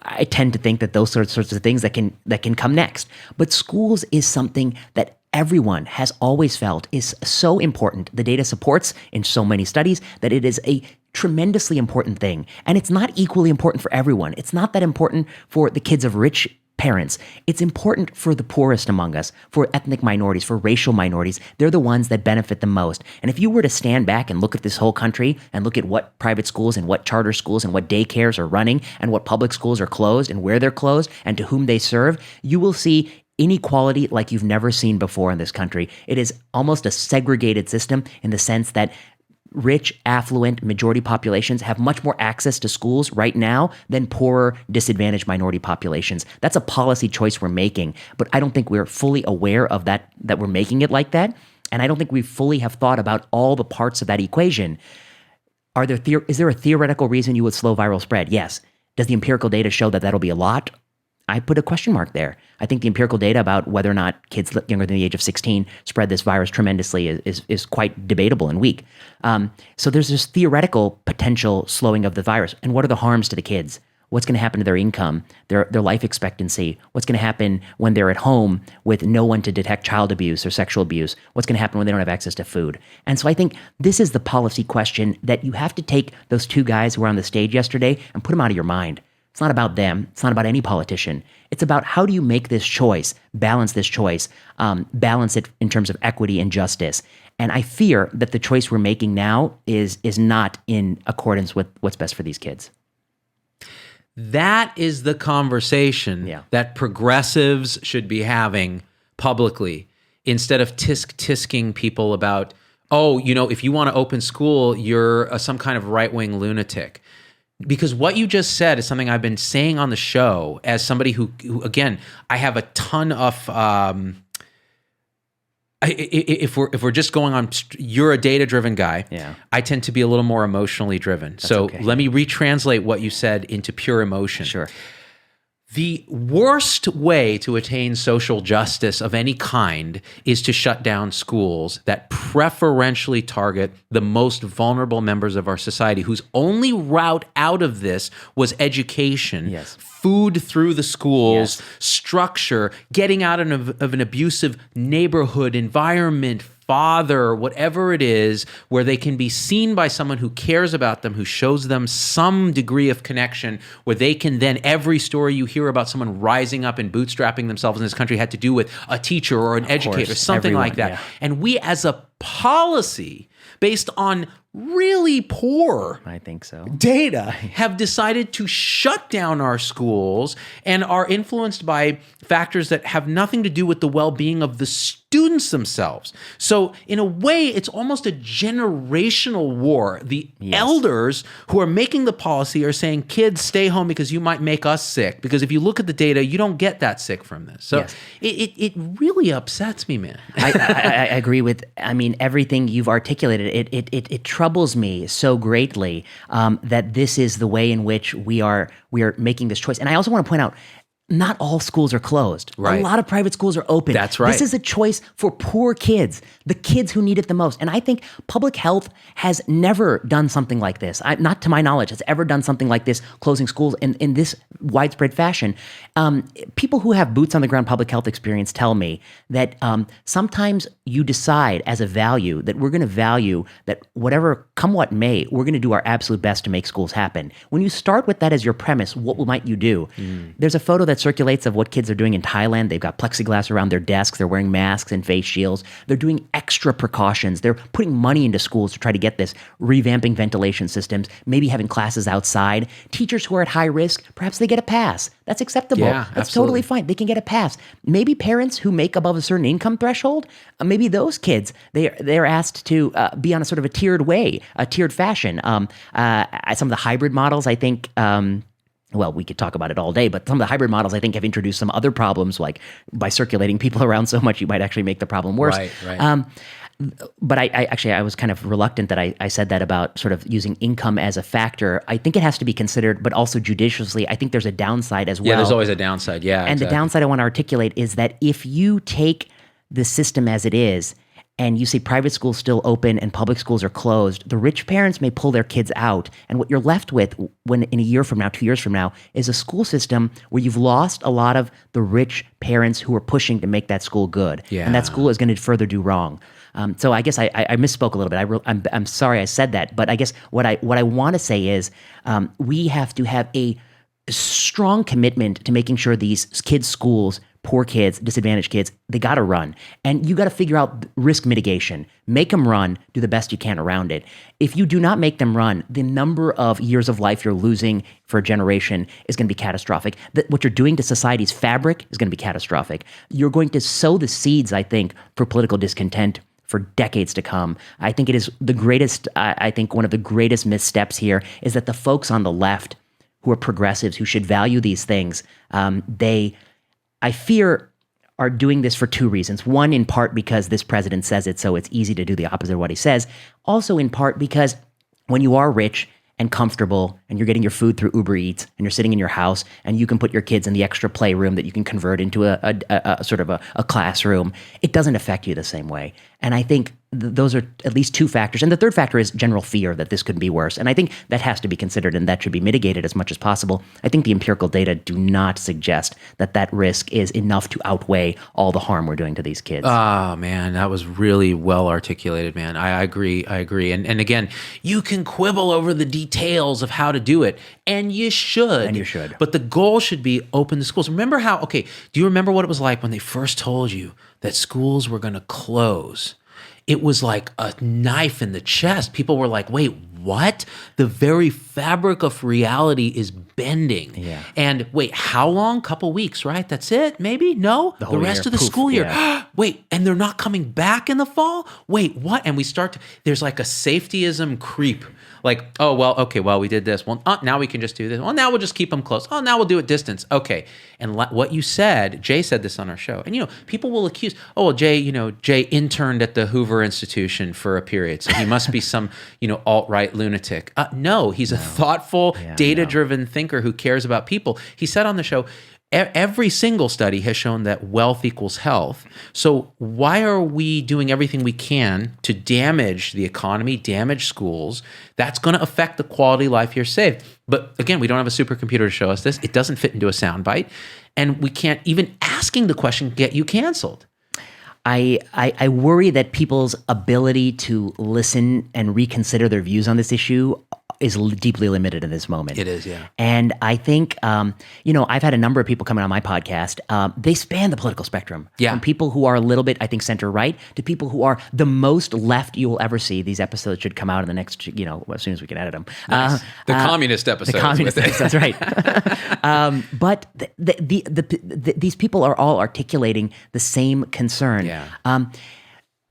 I tend to think that those sorts of things that can come next. But schools is something that everyone has always felt is so important. The data supports in so many studies that it is a tremendously important thing. And it's not equally important for everyone. It's not that important for the kids of rich parents. It's important for the poorest among us, for ethnic minorities, for racial minorities. They're the ones that benefit the most. And if you were to stand back and look at this whole country and look at what private schools and what charter schools and what daycares are running and what public schools are closed and where they're closed and to whom they serve, you will see inequality like you've never seen before in this country. It is almost a segregated system in the sense that rich, affluent, majority populations have much more access to schools right now than poorer, disadvantaged minority populations. That's a policy choice we're making, but I don't think we're fully aware of that we're making it like that, and I don't think we fully have thought about all the parts of that equation. Is there a theoretical reason you would slow viral spread? Yes. Does the empirical data show that that'll be a lot? I put a question mark there. I think the empirical data about whether or not kids younger than the age of 16 spread this virus tremendously is quite debatable and weak. So there's this theoretical potential slowing of the virus. And what are the harms to the kids? What's going to happen to their income, their life expectancy? What's going to happen when they're at home with no one to detect child abuse or sexual abuse? What's going to happen when they don't have access to food? And so I think this is the policy question that you have to take those two guys who were on the stage yesterday and put them out of your mind. It's not about them. It's not about any politician. It's about how do you make this choice, balance this choice, balance it in terms of equity and justice. And I fear that the choice we're making now is not in accordance with what's best for these kids. That is the conversation that progressives should be having publicly instead of tisking people about, oh, if you want to open school, you're some kind of right-wing lunatic. Because what you just said is something I've been saying on the show as somebody who again, I have a ton of... If we're just going on, you're a data-driven guy. Yeah. I tend to be a little more emotionally driven. Let me retranslate what you said into pure emotion. Sure. The worst way to attain social justice of any kind is to shut down schools that preferentially target the most vulnerable members of our society, whose only route out of this was education. Yes. Food through the schools, structure, getting out of an abusive neighborhood, environment, father, whatever it is, where they can be seen by someone who cares about them, who shows them some degree of connection, where they can then, every story you hear about someone rising up and bootstrapping themselves in this country had to do with a teacher or an educator, something like that. Yeah. And we as a policy, based on really poor data, have decided to shut down our schools and are influenced by factors that have nothing to do with the well-being of the students themselves. So in a way, it's almost a generational war. The elders who are making the policy are saying, kids, stay home because you might make us sick. Because if you look at the data, you don't get that sick from this. So it really upsets me, man. I agree with, everything you've articulated. It troubles me so greatly that this is the way in which we are making this choice. And I also want to point out, not all schools are closed. Right. A lot of private schools are open. That's right. This is a choice for poor kids, the kids who need it the most. And I think public health has never done something like this. Not to my knowledge, has ever done something like this, closing schools in this widespread fashion. People who have boots on the ground public health experience tell me that sometimes you decide as a value that we're going to value that whatever, come what may, we're going to do our absolute best to make schools happen. When you start with that as your premise, what might you do? There's a photo that circulates of what kids are doing in Thailand. They've got plexiglass around their desks. They're wearing masks and face shields. They're doing extra precautions. They're putting money into schools to try to get this, revamping ventilation systems, maybe having classes outside. Teachers who are at high risk, perhaps they get a pass. That's acceptable. Yeah, that's totally fine. They can get a pass. Maybe parents who make above a certain income threshold, maybe those kids, they're asked to be on a sort of a tiered fashion. Some of the hybrid models, I think, well, we could talk about it all day, but some of the hybrid models, I think, have introduced some other problems, like by circulating people around so much, you might actually make the problem worse. Right. But I was kind of reluctant that I said that about sort of using income as a factor. I think it has to be considered, but also judiciously. I think there's a downside as well. Yeah, there's always a downside. Yeah, and the downside I want to articulate is that if you take the system as it is, and you say private schools still open and public schools are closed, the rich parents may pull their kids out. And what you're left with when in a year from now, 2 years from now, is a school system where you've lost a lot of the rich parents who are pushing to make that school good. Yeah. And that school is going to further do wrong. So I guess I misspoke a little bit. I'm sorry I said that. But I guess what I want to say is we have to have a strong commitment to making sure these kids' schools, poor kids, disadvantaged kids, they got to run. And you got to figure out risk mitigation. Make them run, do the best you can around it. If you do not make them run, the number of years of life you're losing for a generation is going to be catastrophic. What you're doing to society's fabric is going to be catastrophic. You're going to sow the seeds, I think, for political discontent for decades to come. I think it is the greatest, I think one of the greatest missteps here is that the folks on the left who are progressives, who should value these things, I fear, are doing this for two reasons. One, in part because this president says it, so it's easy to do the opposite of what he says. Also, in part because when you are rich and comfortable, and you're getting your food through Uber Eats, and you're sitting in your house, and you can put your kids in the extra playroom that you can convert into a sort of a classroom, it doesn't affect you the same way. And I think those are at least two factors. And the third factor is general fear that this could be worse. And I think that has to be considered, and that should be mitigated as much as possible. I think the empirical data do not suggest that that risk is enough to outweigh all the harm we're doing to these kids. Oh, man, that was really well articulated, man. I agree. And again, you can quibble over the details of how to do it, and you should. But the goal should be open the schools. Remember do you remember what it was like when they first told you that schools were going to close? It was like a knife in the chest. People were like, wait, what? The very fabric of reality is bending. Yeah. And wait, how long? Couple weeks, right? That's it? Maybe? No? The rest year. of the school year. Yeah. Wait, and they're not coming back in the fall? Wait, what? And there's like a safetyism creep. Like, oh, well, okay, well, we did this. Well, now we can just do this. Well, now we'll just keep them close. Oh, now we'll do it distance. Okay. And what you said, Jay said this on our show. And, people will accuse, oh, well, Jay interned at the Hoover Institution for a period. So he must be some, alt-right lunatic. No, he's a thoughtful, data-driven thinker who cares about people. He said on the show, every single study has shown that wealth equals health. So why are we doing everything we can to damage the economy, damage schools? That's going to affect the quality of life you're saved. But again, we don't have a supercomputer to show us this. It doesn't fit into a soundbite. And we can't even asking the question get you canceled. I worry that people's ability to listen and reconsider their views on this issue is deeply limited in this moment. It is, yeah. And I think, I've had a number of people coming on my podcast. They span the political spectrum. Yeah. From people who are a little bit, I think, center-right to people who are the most left you will ever see. These episodes should come out in the next, as soon as we can edit them. Nice. The communist episodes. The communist episodes, right. But these people are all articulating the same concern. Yeah.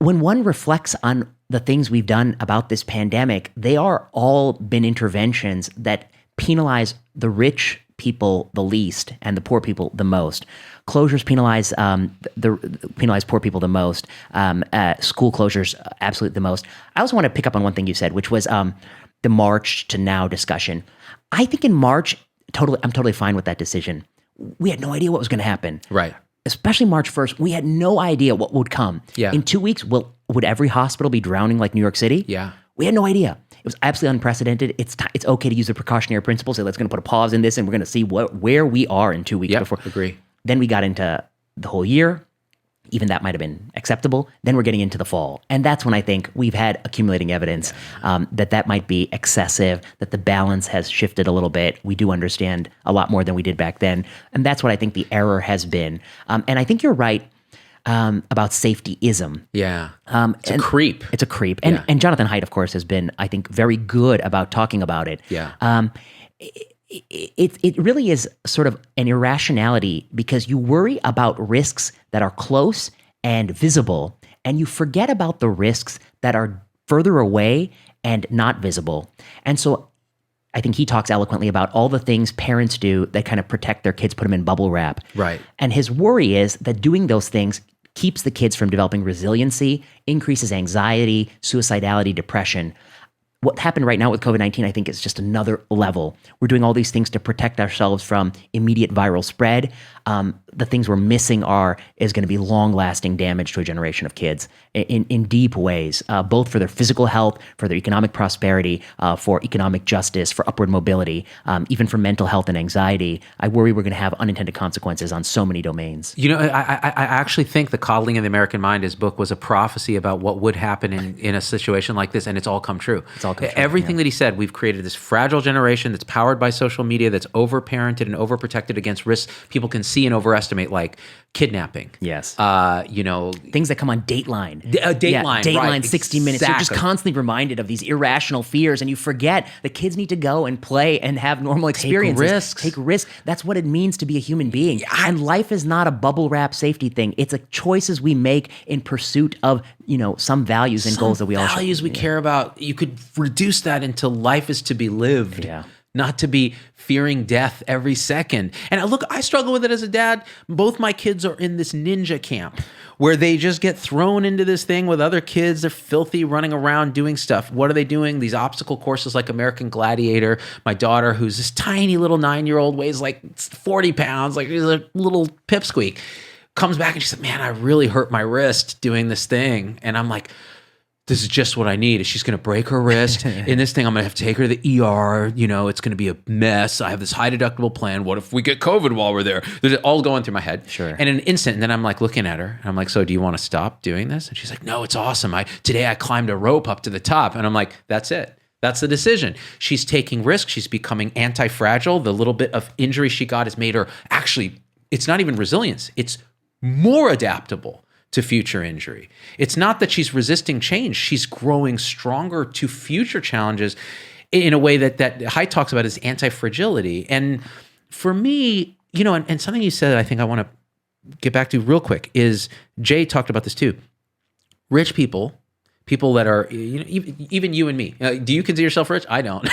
When one reflects on the things we've done about this pandemic, they are all been interventions that penalize the rich people the least and the poor people the most. Closures penalize penalize poor people the most. School closures absolutely the most. I also want to pick up on one thing you said, which was the March to now discussion. I think in March, I'm totally fine with that decision. We had no idea what was going to happen. Right. Especially March 1st, we had no idea what would come. Yeah. In 2 weeks, would every hospital be drowning like New York City? Yeah. We had no idea. It was absolutely unprecedented. It's okay to use the precautionary principle. Say, let's going to put a pause in this, and we're going to see where we are in 2 weeks before. Agree. Then we got into the whole year. Even that might have been acceptable. Then we're getting into the fall. And that's when I think we've had accumulating evidence that might be excessive, that the balance has shifted a little bit. We do understand a lot more than we did back then. And that's what I think the error has been. And I think you're right about safetyism. Yeah. It's a creep. It's a creep. And Jonathan Haidt, of course, has been, I think, very good about talking about it. Yeah. It really is sort of an irrationality because you worry about risks that are close and visible, and you forget about the risks that are further away and not visible. And so I think he talks eloquently about all the things parents do that kind of protect their kids, put them in bubble wrap. Right. And his worry is that doing those things keeps the kids from developing resiliency, increases anxiety, suicidality, depression. What happened right now with COVID-19, I think, is just another level. We're doing all these things to protect ourselves from immediate viral spread. The things we're missing is going to be long-lasting damage to a generation of kids in deep ways, both for their physical health, for their economic prosperity, for economic justice, for upward mobility, even for mental health and anxiety. I worry we're going to have unintended consequences on so many domains. I actually think The Coddling of the American Mind, his book, was a prophecy about what would happen in a situation like this, and it's all come true. Everything that he said, we've created this fragile generation that's powered by social media, that's overparented and overprotected against risks people can see and overestimate, like kidnapping. Yes. Things that come on Dateline. Dateline, right, 60 Minutes. Exactly. You're just constantly reminded of these irrational fears, and you forget the kids need to go and play and have normal experiences. Take risks. That's what it means to be a human being. And life is not a bubble wrap safety thing. It's a choices we make in pursuit of some values and goals that we all care about. You could reduce that into life is to be lived. Yeah. not to be fearing death every second. And look, I struggle with it as a dad. Both my kids are in this ninja camp where they just get thrown into this thing with other kids. They're filthy, running around doing stuff. What are they doing? These obstacle courses like American Gladiator. My daughter, who's this tiny little 9-year-old, weighs like 40 pounds, like she's a little pipsqueak, comes back and she said, man, I really hurt my wrist doing this thing. And I'm like, this is just what I need. She's going to break her wrist in this thing. I'm going to have to take her to the ER. You know, it's going to be a mess. I have this high deductible plan. What if we get COVID while we're there? There's all going through my head. Sure. And in an instant, and then I'm like looking at her and I'm like, so do you want to stop doing this? And she's like, no, it's awesome. Today I climbed a rope up to the top. And I'm like, that's it. That's the decision. She's taking risks. She's becoming anti-fragile. The little bit of injury she got has made her actually, it's not even resilience. It's more adaptable to future injury. It's not that she's resisting change. She's growing stronger to future challenges in a way that Haidt talks about as anti-fragility. And for me, you know, and something you said I think I want to get back to real quick is, Jay talked about this too. Rich people that are, you know, even you and me. Do you consider yourself rich? I don't.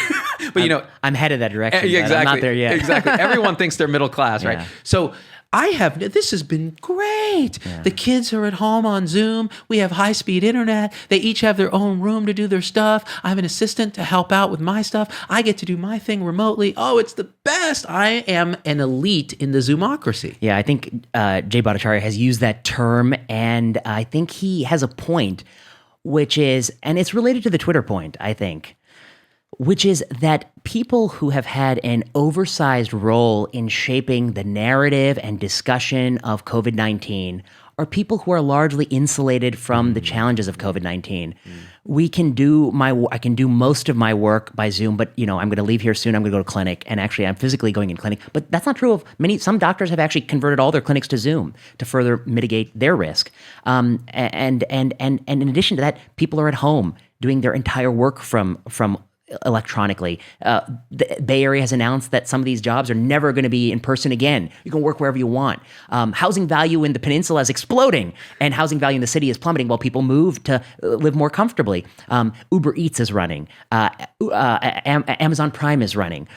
But you know, I'm headed that direction. Exactly. I'm not there yet. Exactly. Everyone thinks they're middle class, right? Yeah. So this has been great. Yeah. The kids are at home on Zoom. We have high-speed internet. They each have their own room to do their stuff. I have an assistant to help out with my stuff. I get to do my thing remotely. Oh, it's the best. I am an elite in the Zoomocracy. Yeah, I think Jay Bhattacharya has used that term, and I think he has a point, which is, and it's related to the Twitter point, I think, which is that people who have had an oversized role in shaping the narrative and discussion of COVID-19 are people who are largely insulated from the challenges of COVID-19. I can do most of my work by Zoom, but you know, I'm going to leave here soon. I'm going to go to clinic, and actually, I'm physically going in clinic. But that's not true of some doctors have actually converted all their clinics to Zoom to further mitigate their risk. And in addition to that, people are at home doing their entire work from electronically. The Bay Area has announced that some of these jobs are never going to be in person again. You can work wherever you want. Housing value in the peninsula is exploding, and housing value in the city is plummeting while people move to live more comfortably. Uber Eats is running. Amazon Prime is running.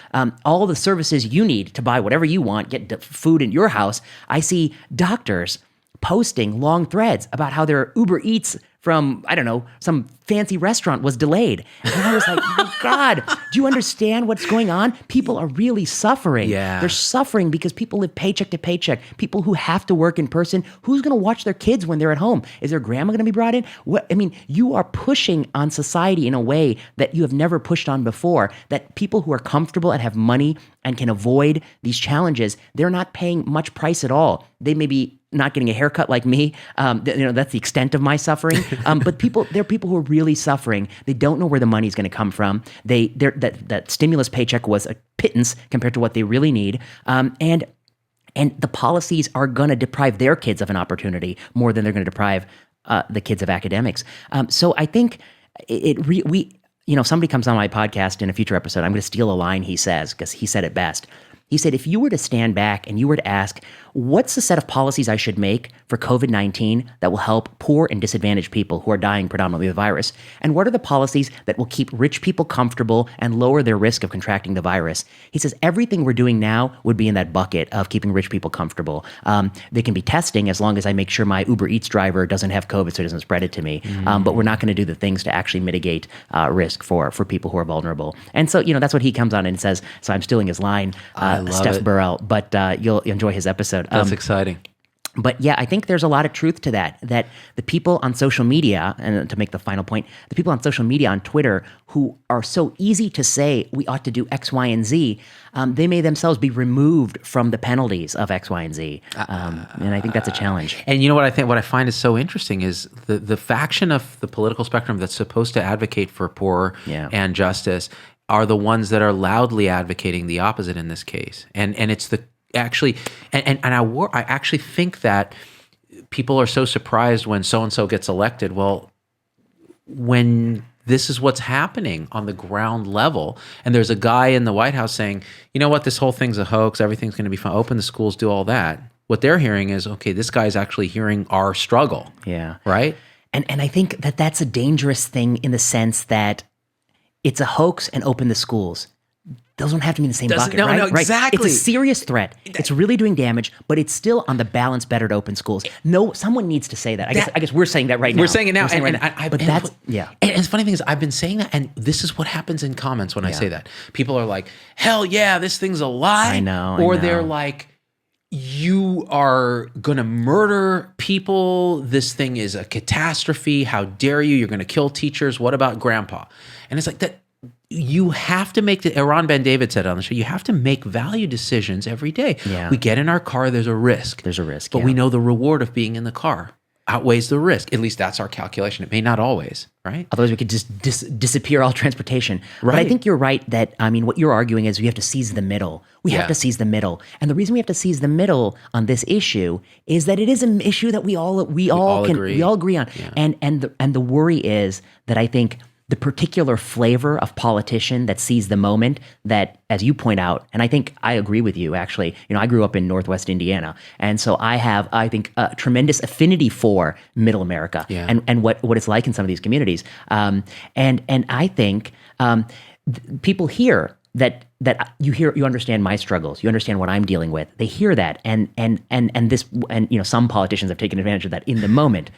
All the services you need to buy whatever you want, get food in your house. I see doctors posting long threads about how their Uber Eats from, I don't know, some fancy restaurant was delayed. And I was like, my God, do you understand what's going on? People are really suffering. Yeah. They're suffering because people live paycheck to paycheck. People who have to work in person, who's going to watch their kids when they're at home? Is their grandma going to be brought in? You are pushing on society in a way that you have never pushed on before, that people who are comfortable and have money and can avoid these challenges, they're not paying much price at all. They may be not getting a haircut like me. That's the extent of my suffering. But there are people who are really suffering. They don't know where the money is going to come from. That stimulus paycheck was a pittance compared to what they really need. And the policies are going to deprive their kids of an opportunity more than they're going to deprive the kids of academics. So I think somebody comes on my podcast in a future episode, I'm going to steal a line he says, because he said it best. He said, if you were to stand back and you were to ask, what's the set of policies I should make for COVID-19 that will help poor and disadvantaged people who are dying predominantly of the virus? And what are the policies that will keep rich people comfortable and lower their risk of contracting the virus? He says, everything we're doing now would be in that bucket of keeping rich people comfortable. They can be testing as long as I make sure my Uber Eats driver doesn't have COVID so it doesn't spread it to me. But we're not going to do the things to actually mitigate risk for people who are vulnerable. And so, that's what he comes on and says. So I'm stealing his line. Steph Burrell, but you'll enjoy his episode. That's exciting. But yeah, I think there's a lot of truth to that the people on social media, and to make the final point, the people on social media, on Twitter, who are so easy to say we ought to do X, Y, and Z, they may themselves be removed from the penalties of X, Y, and Z. And I think that's a challenge. And what I find is so interesting is the faction of the political spectrum that's supposed to advocate for poor and justice are the ones that are loudly advocating the opposite in this case. And it's I actually think that people are so surprised when so-and-so gets elected. Well, when this is what's happening on the ground level, and there's a guy in the White House saying, you know what, this whole thing's a hoax, everything's going to be fine, open the schools, do all that. What they're hearing is, okay, this guy's actually hearing our struggle. Yeah. Right? And I think that that's a dangerous thing in the sense that it's a hoax and open the schools. those don't have to be in the same bucket, no, right? no, exactly. It's a serious threat. It's really doing damage, but it's still on the balance better to open schools. No, someone needs to say that. I guess we're saying that right now. We're saying it now. But that's, And the funny thing is, I've been saying that, and this is what happens in comments when I say that. People are like, hell yeah, this thing's a lie. I know. Or they're like, you are going to murder people. This thing is a catastrophe. How dare you? You're going to kill teachers. What about grandpa? And it's like that. You have to make Ron Ben David said on the show, you have to make value decisions every day. Yeah. We get in our car, there's a risk. But we know the reward of being in the car outweighs the risk. At least that's our calculation. It may not always, right? Otherwise, we could just disappear all transportation. Right. But I think you're right that, I mean, what you're arguing is we have to seize the middle. We have to seize the middle. And the reason we have to seize the middle on this issue is that it is an issue that we all agree on. Yeah. And the worry is that I think the particular flavor of politician that sees the moment that, as you point out, and I think I agree with you, actually, I grew up in Northwest Indiana. And so I have, I think, a tremendous affinity for middle America and what it's like in some of these communities. And I think people hear that you understand my struggles, you understand what I'm dealing with. They hear that, and some politicians have taken advantage of that in the moment.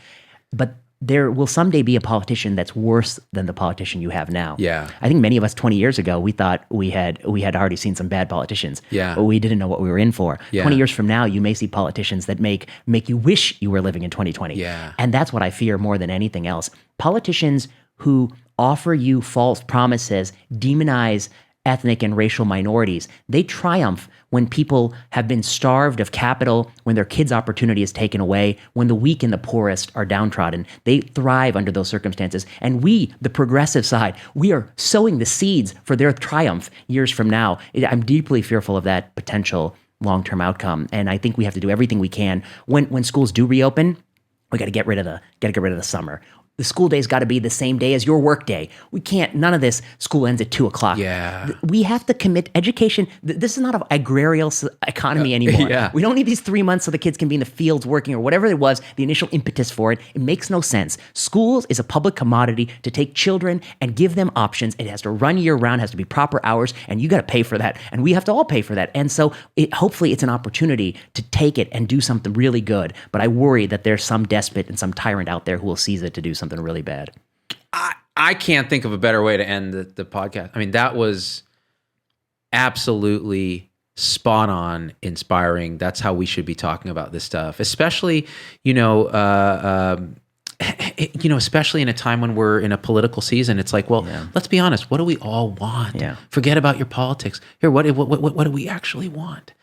But there will someday be a politician that's worse than the politician you have now. Yeah. I think many of us 20 years ago, we thought we had already seen some bad politicians. Yeah. But we didn't know what we were in for. Yeah. 20 years from now, you may see politicians that make you wish you were living in 2020. Yeah. And that's what I fear more than anything else. Politicians who offer you false promises, demonize ethnic and racial minorities, they triumph when people have been starved of capital, when their kids' opportunity is taken away, when the weak and the poorest are downtrodden. They thrive under those circumstances. And we, the progressive side, we are sowing the seeds for their triumph years from now. I'm deeply fearful of that potential long-term outcome. And I think we have to do everything we can. When schools do reopen, we got to get rid of the summer. The school day's got to be the same day as your work day. We can't, none of this school ends at 2:00. Yeah. We have to commit education. This is not an agrarian economy anymore. Yeah. We don't need these 3 months so the kids can be in the fields working or whatever it was, the initial impetus for it. It makes no sense. Schools is a public commodity to take children and give them options. It has to run year round, has to be proper hours, and you got to pay for that. And we have to all pay for that. And so hopefully it's an opportunity to take it and do something really good. But I worry that there's some despot and some tyrant out there who will seize it to do something really bad. I can't think of a better way to end the podcast. I mean, that was absolutely spot on, inspiring. That's how we should be talking about this stuff, especially, especially in a time when we're in a political season. It's like, well, let's be honest. What do we all want? Yeah. Forget about your politics. Here, what do we actually want?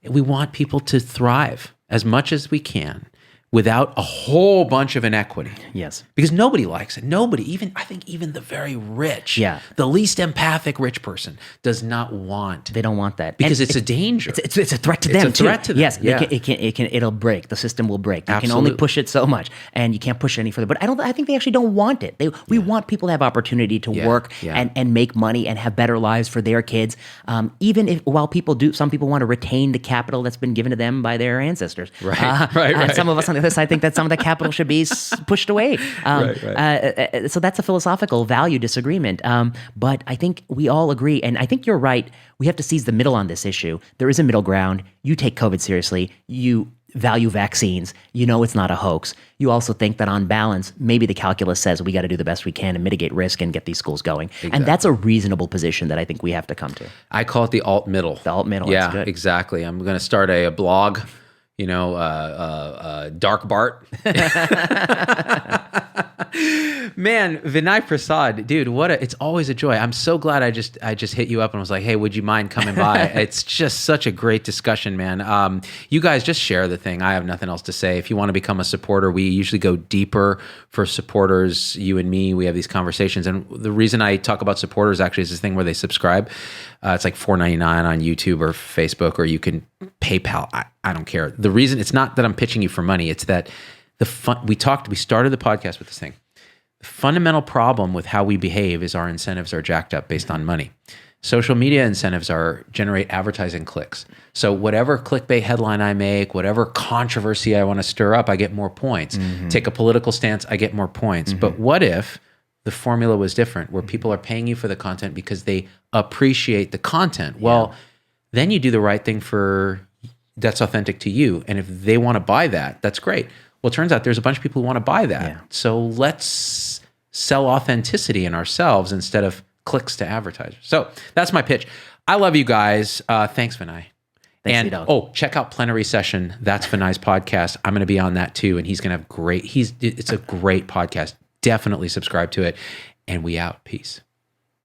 We want people to thrive as much as we can, without a whole bunch of inequity. Yes. Because nobody likes it. Nobody, I think even the very rich, the least empathic rich person does not want. They don't want that. Because it's a danger. It's a threat to them, It's a threat to them. Yes, Yeah. it'll break. The system will break. You Absolutely. can only push it so much, and you can't push it any further. But I think they actually don't want it. We want people to have opportunity to work and make money and have better lives for their kids. Even if, while some people want to retain the capital that's been given to them by their ancestors. Right. And some of us on the other side think that some of that capital should be pushed away. So that's a philosophical value disagreement. But I think we all agree, and I think you're right. We have to seize the middle on this issue. There is a middle ground. You take COVID seriously. You value vaccines. You know it's not a hoax. You also think that on balance, maybe the calculus says we got to do the best we can and mitigate risk and get these schools going. Exactly. And that's a reasonable position that I think we have to come to. I call it the alt middle. The alt middle. Yeah, that's good. Exactly. I'm going to start a blog. Dark Bart. Man, Vinay Prasad, dude, it's always a joy. I'm so glad I just hit you up and was like, hey, would you mind coming by? It's just such a great discussion, man. You guys just share the thing. I have nothing else to say. If you want to become a supporter, we usually go deeper for supporters, you and me. We have these conversations. And the reason I talk about supporters actually is this thing where they subscribe. It's like $4.99 on YouTube or Facebook, or you can PayPal. I don't care. The reason, it's not that I'm pitching you for money. It's that we started the podcast with this thing. The fundamental problem with how we behave is our incentives are jacked up based on money. Social media incentives generate advertising clicks. So whatever clickbait headline I make, whatever controversy I want to stir up, I get more points. Mm-hmm. Take a political stance, I get more points. Mm-hmm. But what if the formula was different, where people are paying you for the content because they appreciate the content. Well, then you do the right thing that's authentic to you. And if they want to buy that, that's great. Well, it turns out there's a bunch of people who want to buy that. Yeah. So let's sell authenticity in ourselves instead of clicks to advertisers. So that's my pitch. I love you guys. Thanks, Vinay. Thanks, and check out Plenary Session. That's Vinay's podcast. I'm going to be on that too. And he's going to have it's a great podcast. Definitely subscribe to it. And we out. Peace.